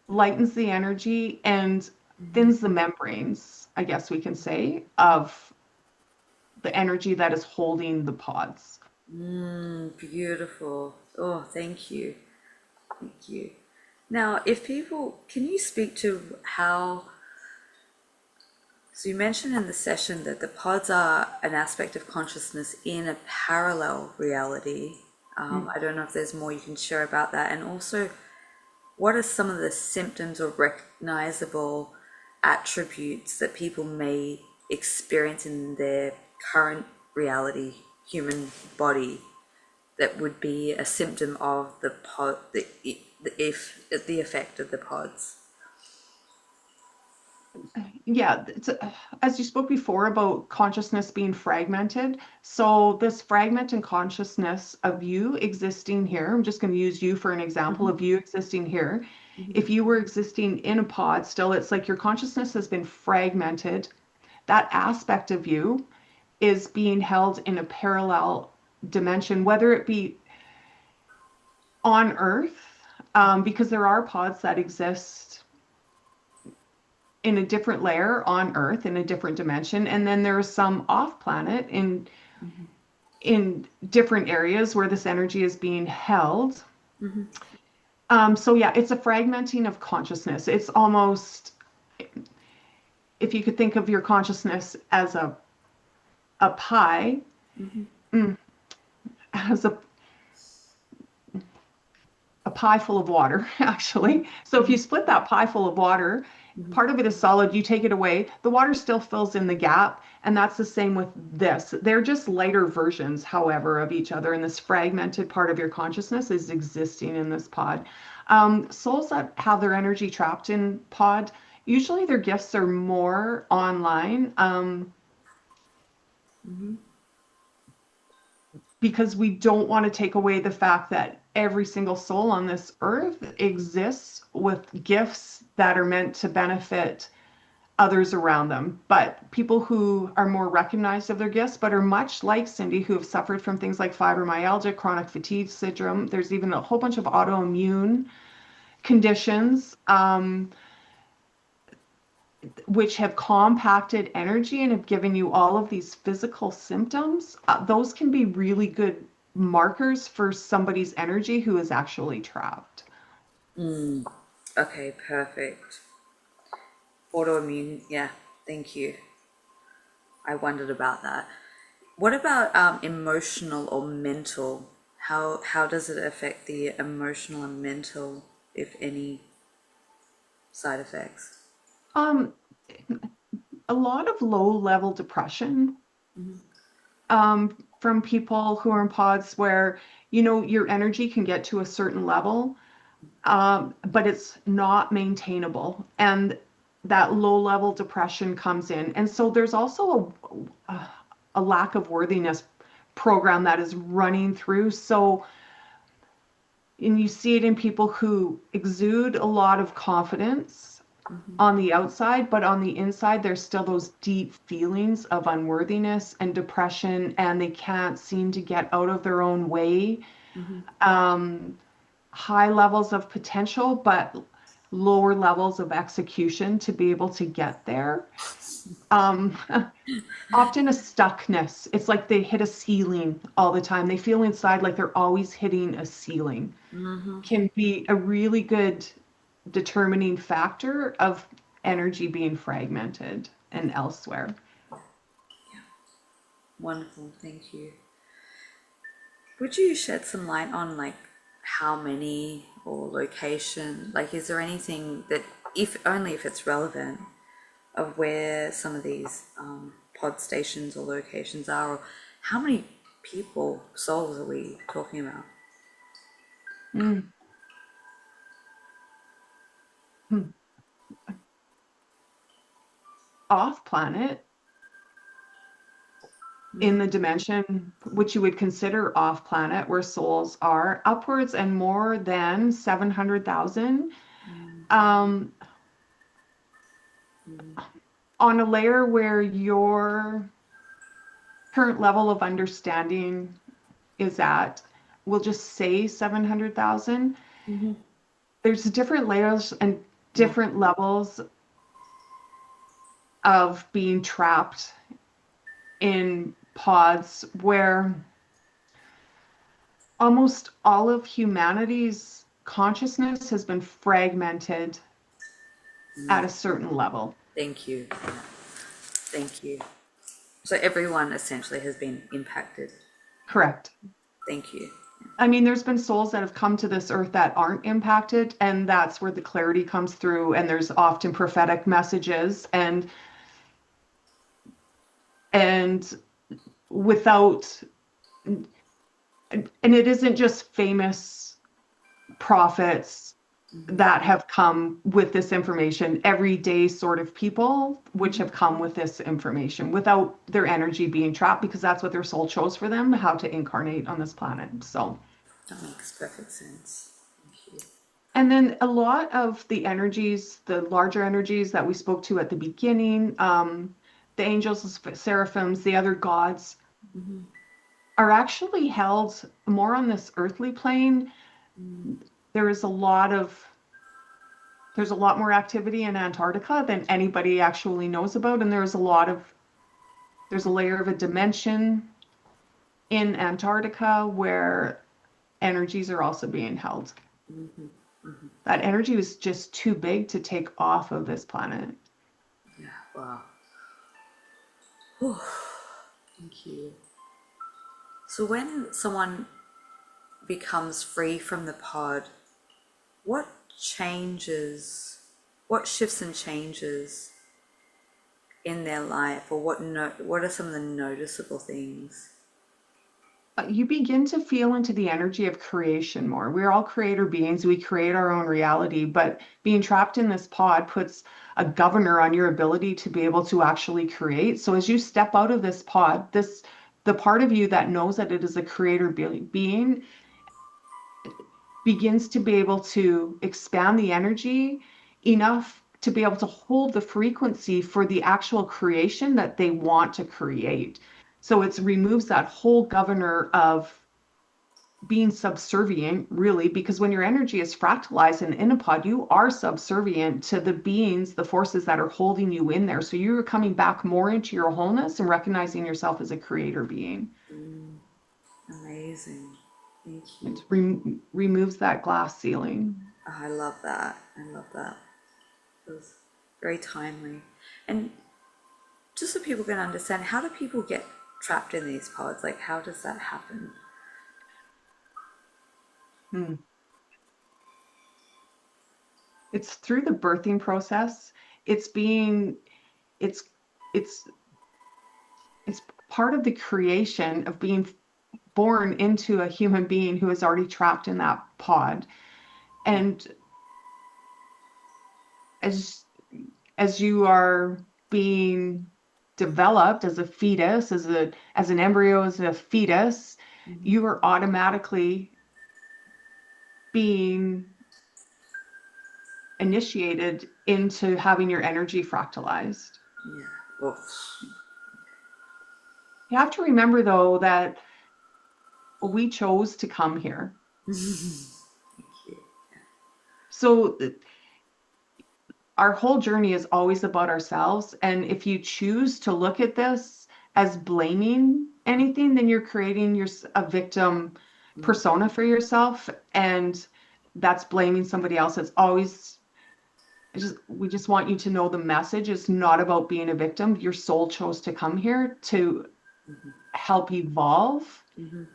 lightens the energy and thins the membranes, I guess we can say, of the energy that is holding the pods. Beautiful. Oh, thank you. Thank you. Now, if people, can you speak to how, so you mentioned in the session that the pods are an aspect of consciousness in a parallel reality. I don't know if there's more you can share about that. And also, what are some of the symptoms or recognizable attributes that people may experience in their current reality, human body, that would be a symptom of the pod, the effect of the pods? Yeah, as you spoke before about consciousness being fragmented. So this fragment in consciousness of you existing here, I'm just going to use you for an example of you existing here. If you were existing in a pod still, it's like your consciousness has been fragmented. That aspect of you is being held in a parallel dimension, whether it be on Earth, because there are pods that exist in a different layer on Earth in a different dimension, and then there are some off planet in different areas where this energy is being held. So yeah, it's a fragmenting of consciousness. It's almost, if you could think of your consciousness as a pie, as a pie full of water, actually. So if you split that pie full of water, part of it is solid, you take it away, the water still fills in the gap. And that's the same with this. They're just lighter versions, however, of each other. And this fragmented part of your consciousness is existing in this pod. Souls that have their energy trapped in pod, usually their gifts are more online. Because we don't want to take away the fact that every single soul on this earth exists with gifts that are meant to benefit others around them. But people who are more recognized of their gifts, but are much like Cindy, who have suffered from things like fibromyalgia, chronic fatigue syndrome, there's even a whole bunch of autoimmune conditions, which have compacted energy and have given you all of these physical symptoms. Those can be really good markers for somebody's energy who is actually trapped. Okay, perfect. Autoimmune, yeah, thank you. I wondered about that. What about emotional or mental? How does it affect the emotional and mental, if any, side effects? Um, a lot of low level depression from people who are in pods where, your energy can get to a certain level, but it's not maintainable. And that low level depression comes in. And so there's also a lack of worthiness program that is running through. So, and you see it in people who exude a lot of confidence on the outside, but on the inside, there's still those deep feelings of unworthiness and depression, and they can't seem to get out of their own way. Mm-hmm. High levels of potential, but lower levels of execution to be able to get there. Um, Often a stuckness. It's like they hit a ceiling all the time. They feel inside like they're always hitting a ceiling. Mm-hmm. Can be a really good determining factor of energy being fragmented and elsewhere. Wonderful, thank you. Would you shed some light on like how many or location? Like, is there anything that, if only if it's relevant, of where some of these pod stations or locations are, or how many people, souls are we talking about? Mm. Hmm. Off planet in Mm-hmm. the dimension which you would consider off planet where souls are upwards and more than 700,000 um, on a layer where your current level of understanding is at, we'll just say 700,000. Mm-hmm. There's different layers and Yeah. different levels of being trapped in pods where almost all of humanity's consciousness has been fragmented at a certain level. Thank you. Thank you. So everyone essentially has been impacted. Correct. Thank you. I mean, there's been souls that have come to this earth that aren't impacted, and that's where the clarity comes through. And there's often prophetic messages, and without, and it isn't just famous prophets that have come with this information, everyday sort of people which have come with this information without their energy being trapped, because that's what their soul chose for them, how to incarnate on this planet. So, That makes perfect sense. Thank you. and then a lot of the energies, the larger energies that we spoke to at the beginning, the angels, the seraphims, the other gods, Mm-hmm. are actually held more on this earthly plane. There is a lot of there's a lot more activity in Antarctica than anybody actually knows about, and there's a layer of a dimension in Antarctica where energies are also being held. Mm-hmm. Mm-hmm. That energy was just too big to take off of this planet. Yeah, wow. Whew. Thank you. So when someone becomes free from the pod, what changes, what shifts and changes in their life, or what are some of the noticeable things? You begin to feel into the energy of creation more. We're all creator beings. We create our own reality, but being trapped in this pod puts a governor on your ability to be able to actually create. So as you step out of this pod, the part of you that knows that it is a creator being begins to be able to expand the energy enough to be able to hold the frequency for the actual creation that they want to create. So it removes that whole governor of being subservient, really, because when your energy is fractalized and in a pod, you are subservient to the beings, the forces that are holding you in there. So you're coming back more into your wholeness and recognizing yourself as a creator being. Amazing. Thank you. It removes that glass ceiling. Oh, I love that. I love that. It was very timely. And just so people can understand, how do people get trapped in these pods? Like, how does that happen? Hmm. It's through the birthing process. It's being, it's, it's, it's part of the creation of being born into a human being who is already trapped in that pod. Yeah. And as as you are being developed as a fetus, as an embryo, as a fetus, Hmm. you are automatically being initiated into having your energy fractalized. Yeah. Well, You have to remember though that we chose to come here. thank you. So our whole journey is always about ourselves. And if you choose to look at this as blaming anything, then you're creating a victim Mm, persona for yourself. And that's blaming somebody else. It's always we just want you to know the message is not about being a victim. Your soul chose to come here to help evolve mhm.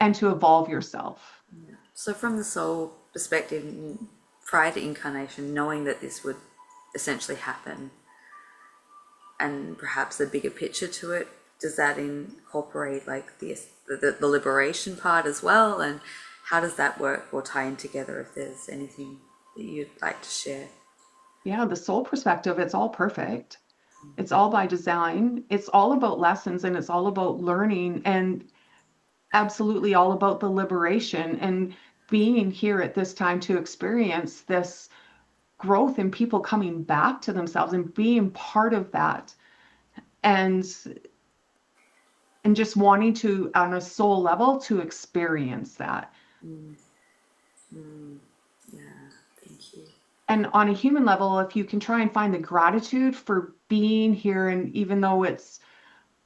and to evolve yourself. So, from the soul perspective, prior to incarnation, knowing that this would essentially happen, and perhaps the bigger picture to it, does that incorporate like the liberation part as well? And how does that work or tie in together? If there's anything that you'd like to share. Yeah, the soul perspective, it's all perfect. It's all by design. It's all about lessons and it's all about learning and absolutely all about the liberation and being here at this time to experience this growth in people coming back to themselves and being part of that and just wanting to on a soul level to experience that. Mm, mm, yeah, thank you. And on a human level, if you can try and find the gratitude for being here, and even though it's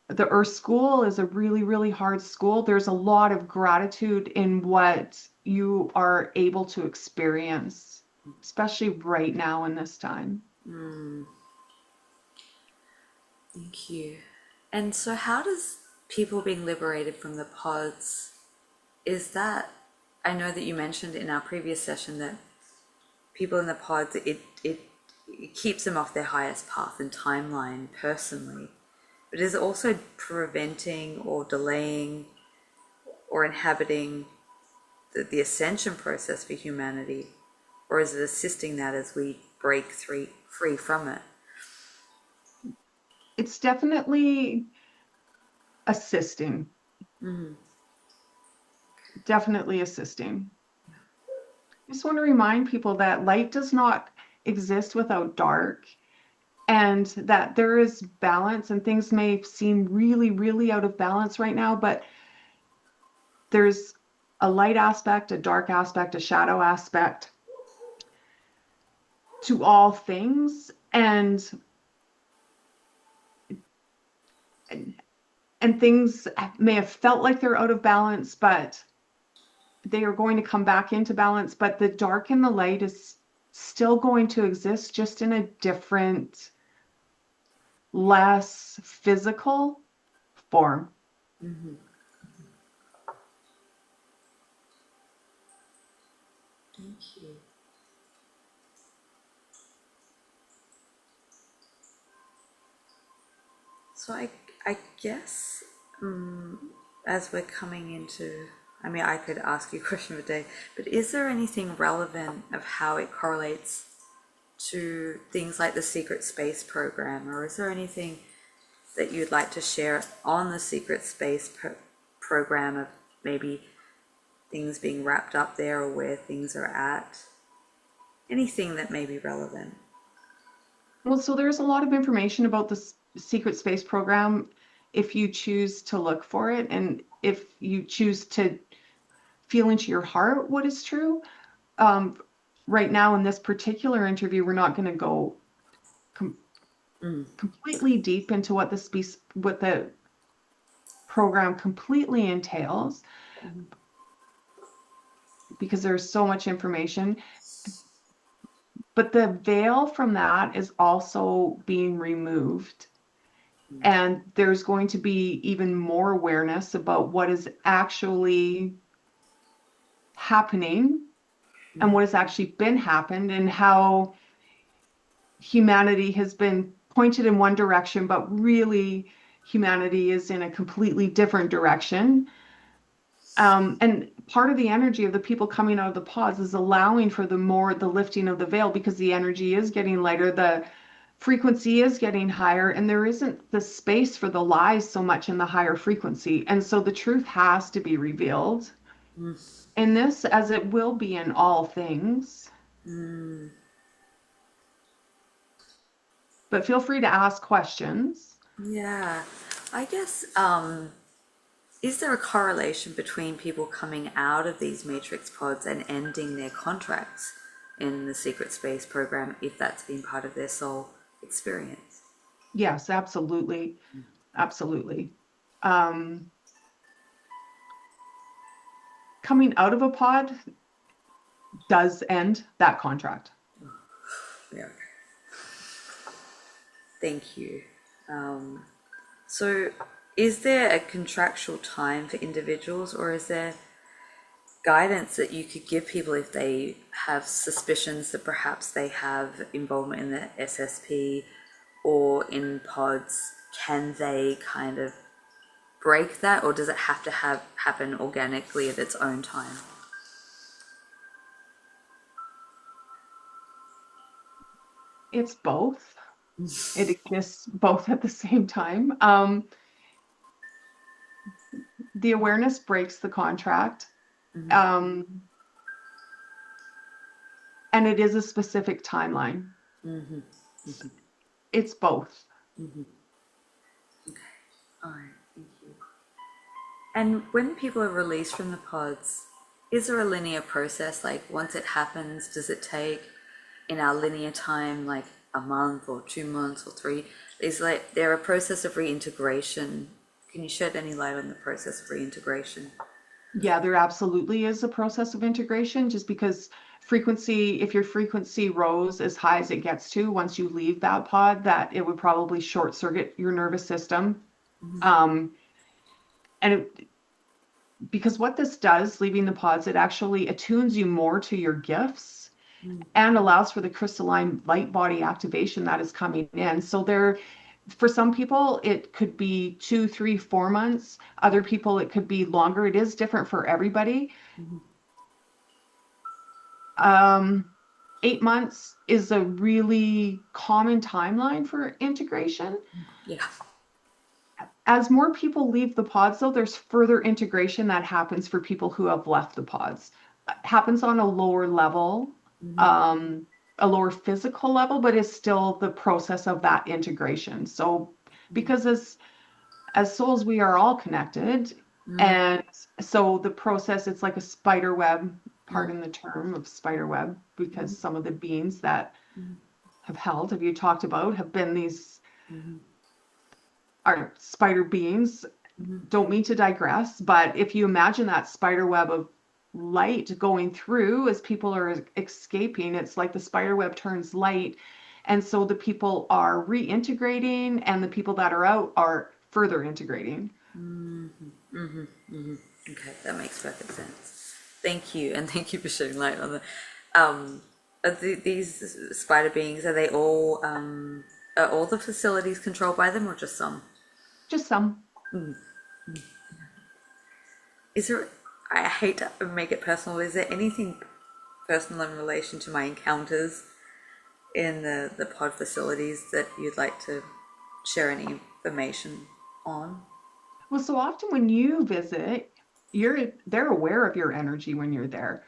the Earth School is a really, really hard school, there's a lot of gratitude in what you are able to experience, especially right now in this time. Mm, thank you. And so, how does people being liberated from the pods, is that, I know that you mentioned in our previous session that people in the pods, it keeps them off their highest path and timeline personally, but is it also preventing or delaying or inhabiting the ascension process for humanity, or is it assisting that as we break free from it? It's definitely assisting, Mm, definitely assisting. I just want to remind people that light does not exist without dark, and that there is balance, and things may seem really, really out of balance right now, but there's a light aspect, a dark aspect, a shadow aspect to all things. And things may have felt like they're out of balance, but they are going to come back into balance. But the dark and the light is still going to exist, just in a different, less physical form. mhm. Thank you. So I guess, as we're coming into, I mean, I could ask you a question of a day, but is there anything relevant of how it correlates to things like the secret space program, or is there anything that you'd like to share on the secret space program, of maybe things being wrapped up there or where things are at? Anything that may be relevant. Well, so there's a lot of information about the secret space program if you choose to look for it, and if you choose to feel into your heart what is true. Um, right now, in this particular interview, we're not going to go com Mm, completely deep into what the program completely entails, mhm, because there's so much information. But the veil from that is also being removed. And there's going to be even more awareness about what is actually happening and what has actually been happened, and how humanity has been pointed in one direction, but really humanity is in a completely different direction. And part of the energy of the people coming out of the pods is allowing for the lifting of the veil, because the energy is getting lighter, the frequency is getting higher, and there isn't the space for the lies so much in the higher frequency. And so the truth has to be revealed in this, as it will be in all things. But feel free to ask questions. Yeah. I guess, is there a correlation between people coming out of these matrix pods and ending their contracts in the secret space program if that's been part of their soul experience? Yes, absolutely. Absolutely. Um, Coming out of a pod does end that contract. Yeah. Thank you. Um, so, is there a contractual time for individuals, or is there guidance that you could give people if they have suspicions that perhaps they have involvement in the SSP or in pods? Can they kind of break that, or does it have to happen organically at its own time? It's both. It exists both at the same time. The awareness breaks the contract. Um, and it is a specific timeline. It's both. Okay, all right, thank you. And when people are released from the pods, is there a linear process? Like once it happens, does it take in our linear time like a month or 2 months or three? Is like there a process of reintegration? Can you shed any light on the process of reintegration? Yeah, there absolutely is a process of integration, just because frequency, if your frequency rose as high as it gets to once you leave that pod, that it would probably short circuit your nervous system. Um, and it, because what this does, leaving the pods, it actually attunes you more to your gifts and allows for the crystalline light body activation that is coming in. So there, for some people, it could be 2, 3, 4 months. Other people, it could be longer. It is different for everybody. 8 months is a really common timeline for integration. Yeah. As more people leave the pods, though, there's further integration that happens for people who have left the pods. It happens on a lower level, a lower physical level, but it's still the process of that integration. So, because as souls, we are all connected, and so the process, it's like a spider web. Pardon the term of spider web, because some of the beings that have you talked about, have been these are spider beings. Don't mean to digress, but if you imagine that spider web of light going through as people are escaping, it's like the spider web turns light. And so the people are reintegrating, and the people that are out are further integrating. Okay, that makes perfect sense. Thank you, and thank you for shedding light on the these spider beings. Are all the facilities controlled by them, or just some? Just some. Is there? I hate to make it personal. Is there anything personal in relation to my encounters in the pod facilities that you'd like to share any information on? Well, so often when you visit, they're aware of your energy when you're there.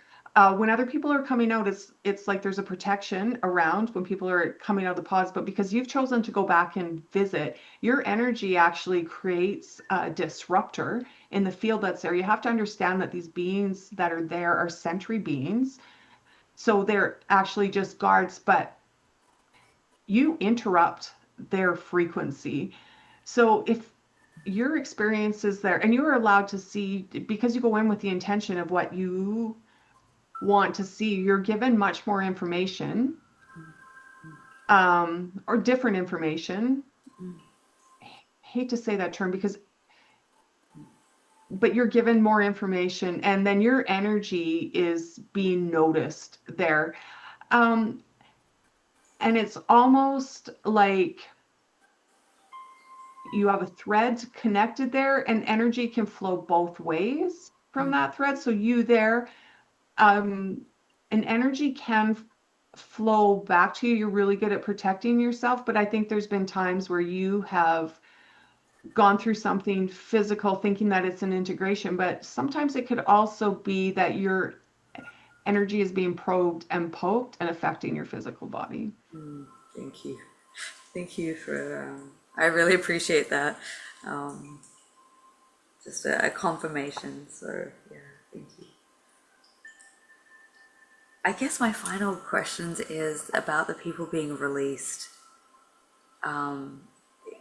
When other people are coming out, it's like there's a protection around when people are coming out of the pods. But because you've chosen to go back and visit, your energy actually creates a disruptor in the field that's there. You have to understand that these beings that are there are sentry beings, so they're actually just guards, but you interrupt their frequency. So if your experience is there, and you are allowed to see, because you go in with the intention of what you want to see, you're given much more information. or different information. Hate to say that term because, but you're given more information and then your energy is being noticed there. Um, and it's almost like you have a thread connected there and energy can flow both ways from that thread. So you there, um, and energy can flow back to you. You're really good at protecting yourself, but I think there's been times where you have gone through something physical thinking that it's an integration, but sometimes it could also be that your energy is being probed and poked and affecting your physical body. Thank you. Thank you for, I really appreciate that. Um, just a confirmation. So, yeah, thank you. I guess my final questions is about the people being released.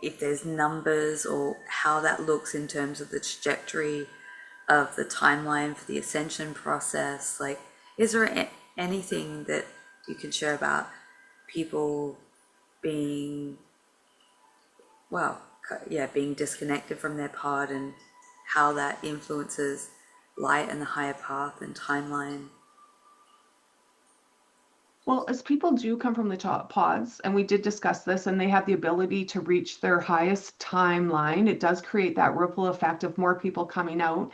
If there's numbers or how that looks in terms of the trajectory of the timeline for the ascension process. Like, is there anything that you can share about people being, well, yeah, being disconnected from their pod and how that influences light and the higher path and timeline? Well, as people do come from the top pods, and we did discuss this, and they have the ability to reach their highest timeline, it does create that ripple effect of more people coming out.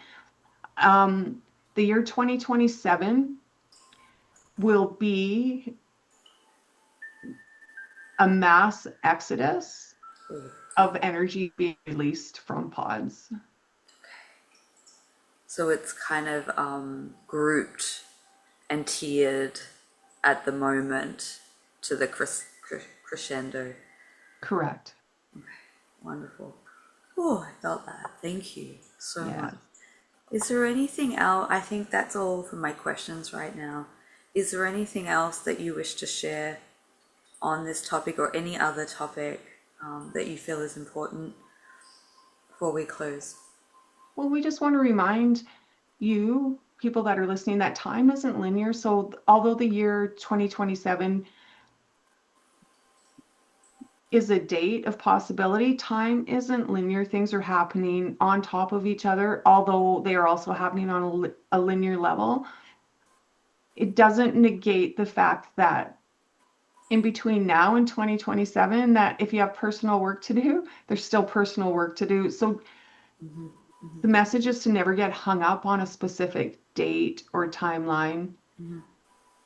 Um, the year 2027 will be a mass exodus of energy being released from pods. So it's kind of grouped and tiered at the moment to the crescendo. Correct. Wonderful. Oh, I felt that. Thank you so much. Yes. Is there anything else? I think that's all for my questions right now. Is there anything else that you wish to share on this topic or any other topic that you feel is important before we close? Well, we just want to remind you, people that are listening, that time isn't linear. So, although the year 2027 is a date of possibility, time isn't linear. Things are happening on top of each other, although they are also happening on a linear level. It doesn't negate the fact that in between now and 2027, that if you have personal work to do, there's still personal work to do. So Mm-hmm. Mm-hmm. the message is to never get hung up on a specific date or timeline Mm-hmm.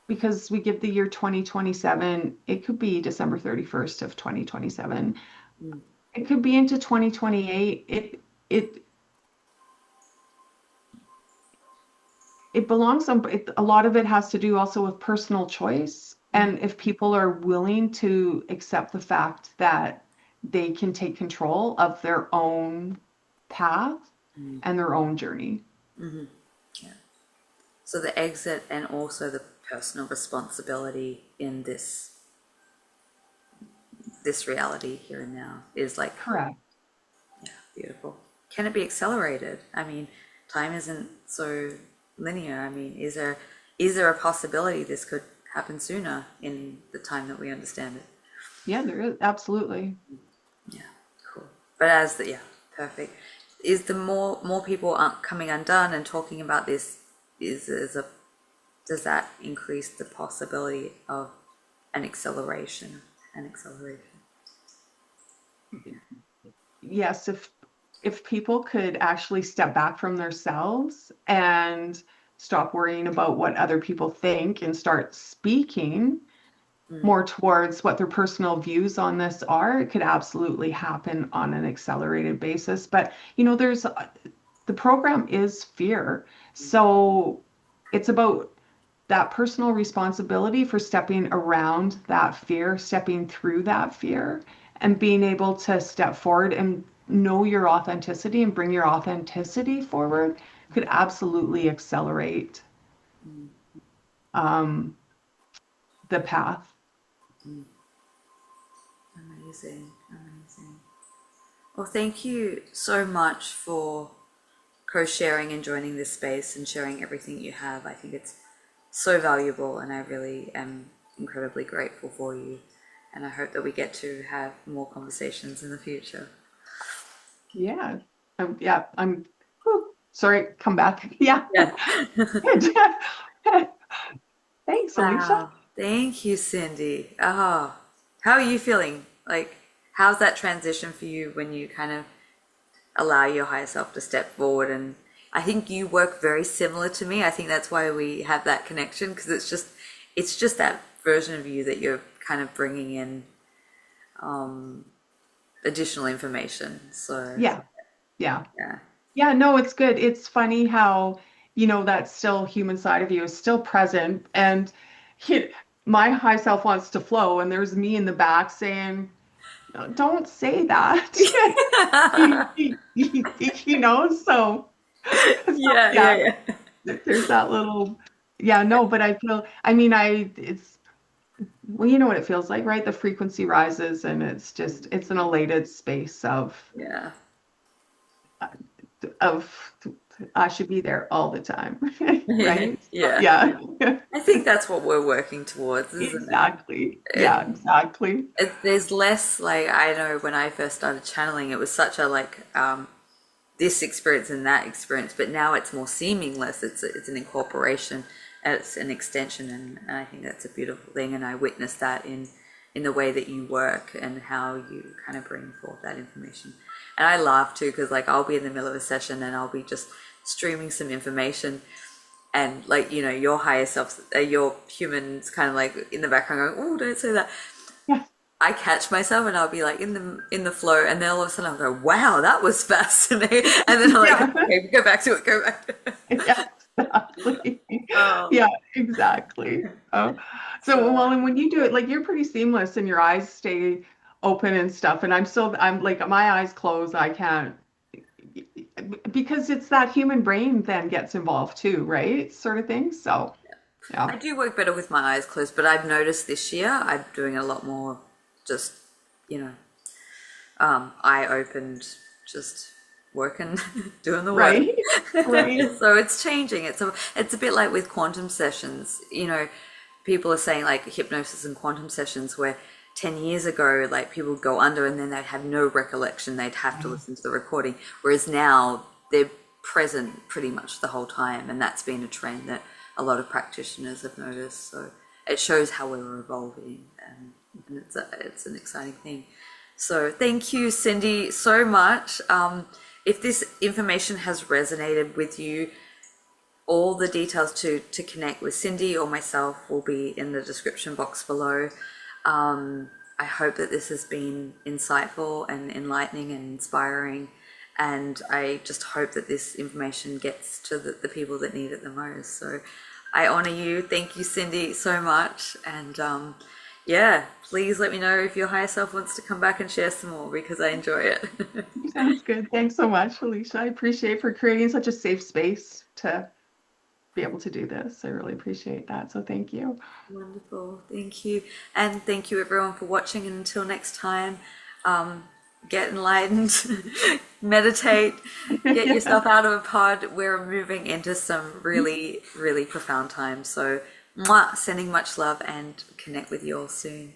because we give the year 2027, it could be December 31st of 2027. Mm-hmm. It could be into 2028. It it belongs on a lot of it has to do also with personal choice. And if people are willing to accept the fact that they can take control of their own path Mm-hmm. and their own journey. Mm-hmm. Yeah. So the exit and also the personal responsibility in this reality here and now is like, Correct. yeah, beautiful. Can it be accelerated? I mean, time isn't so linear. I mean, is there a possibility this could happen sooner in the time that we understand it? Yeah, there is absolutely. Yeah, cool. But yeah, perfect. Is the more people aren't coming undone and talking about this, does that increase the possibility of an acceleration? An acceleration. Yes, if people could actually step back from themselves and stop worrying about what other people think and start speaking Mm, more towards what their personal views on this are, it could absolutely happen on an accelerated basis. But there's the program is fear. So it's about that personal responsibility for stepping around that fear, stepping through that fear, and being able to step forward and know your authenticity and bring your authenticity forward could absolutely accelerate mm, um, the path. mm. Amazing, amazing. Well, thank you so much for co-sharing and joining this space and sharing everything you have. I think it's so valuable and I really am incredibly grateful for you. And I hope that we get to have more conversations in the future. Yeah. Yeah. Whew, sorry, come back. Yeah. Yeah. Good. Thanks, Alicia. Wow. Thank you, Cindy. Oh, how are you feeling? Like, how's that transition for you when you kind of allow your higher self to step forward? And I think you work very similar to me. I think that's why we have that connection, because it's just that version of you that you're kind of bringing in additional information. So, Yeah. Yeah. yeah. Yeah, no, it's good. It's funny how, that still human side of you is still present. And he, my high self wants to flow, and there's me in the back saying, "No, don't say that." So, Yeah, yeah, yeah, yeah. there's that little, yeah, no, but I mean, well, you know what it feels like, right? The frequency rises, and it's an elated space Yeah. of I should be there all the time, right? So, Yeah. yeah, I think that's what we're working towards, isn't it? exactly. Yeah, exactly. There's less like I know when I first started channeling, it was such a like this experience and that experience, but now it's more seamless. It's an incorporation, it's an extension, and I think that's a beautiful thing. And I witnessed that in the way that you work and how you kind of bring forth that information. And I laugh too because like I'll be in the middle of a session and I'll be just streaming some information, and like your higher self, your humans kind of like in the background going, oh, don't say that. Yeah, I catch myself and I'll be like in the flow, and then all of a sudden I'll go, wow, that was fascinating. And then I'm like, yeah, okay, go back to it, go back to it. yeah, exactly. Oh, Yeah, exactly. So so well, and when you do it, like you're pretty seamless, and your eyes stay open and stuff. And I'm like my eyes closed. I can't because it's that human brain then gets involved too, right? Sort of thing. So yeah. I do work better with my eyes closed, but I've noticed this year I'm doing a lot more just, you know, eye opened, just working, doing the work. Right. Right. So it's changing. It's a bit like with quantum sessions. People are saying like hypnosis and quantum sessions where 10 years ago, like people would go under and then they'd have no recollection. They'd have to listen to the recording. Whereas now they're present pretty much the whole time. And that's been a trend that a lot of practitioners have noticed. So it shows how we're evolving, and it's an exciting thing. So thank you, Cindy, so much. If this information has resonated with you, all the details to connect with Cindy or myself will be in the description box below. I hope that this has been insightful and enlightening and inspiring. And I just hope that this information gets to the people that need it the most. So I honor you. Thank you, Cindy, so much. And yeah, please let me know if your higher self wants to come back and share some more because I enjoy it. Sounds good. Thanks so much, Alicia. I appreciate for creating such a safe space to be able to do this. I really appreciate that. So thank you. Wonderful. Thank you. And thank you everyone for watching. And until next time, get enlightened, meditate, get Yeah. yourself out of a pod. We're moving into some really, really profound times. So, mwah, sending much love and connect with you all soon.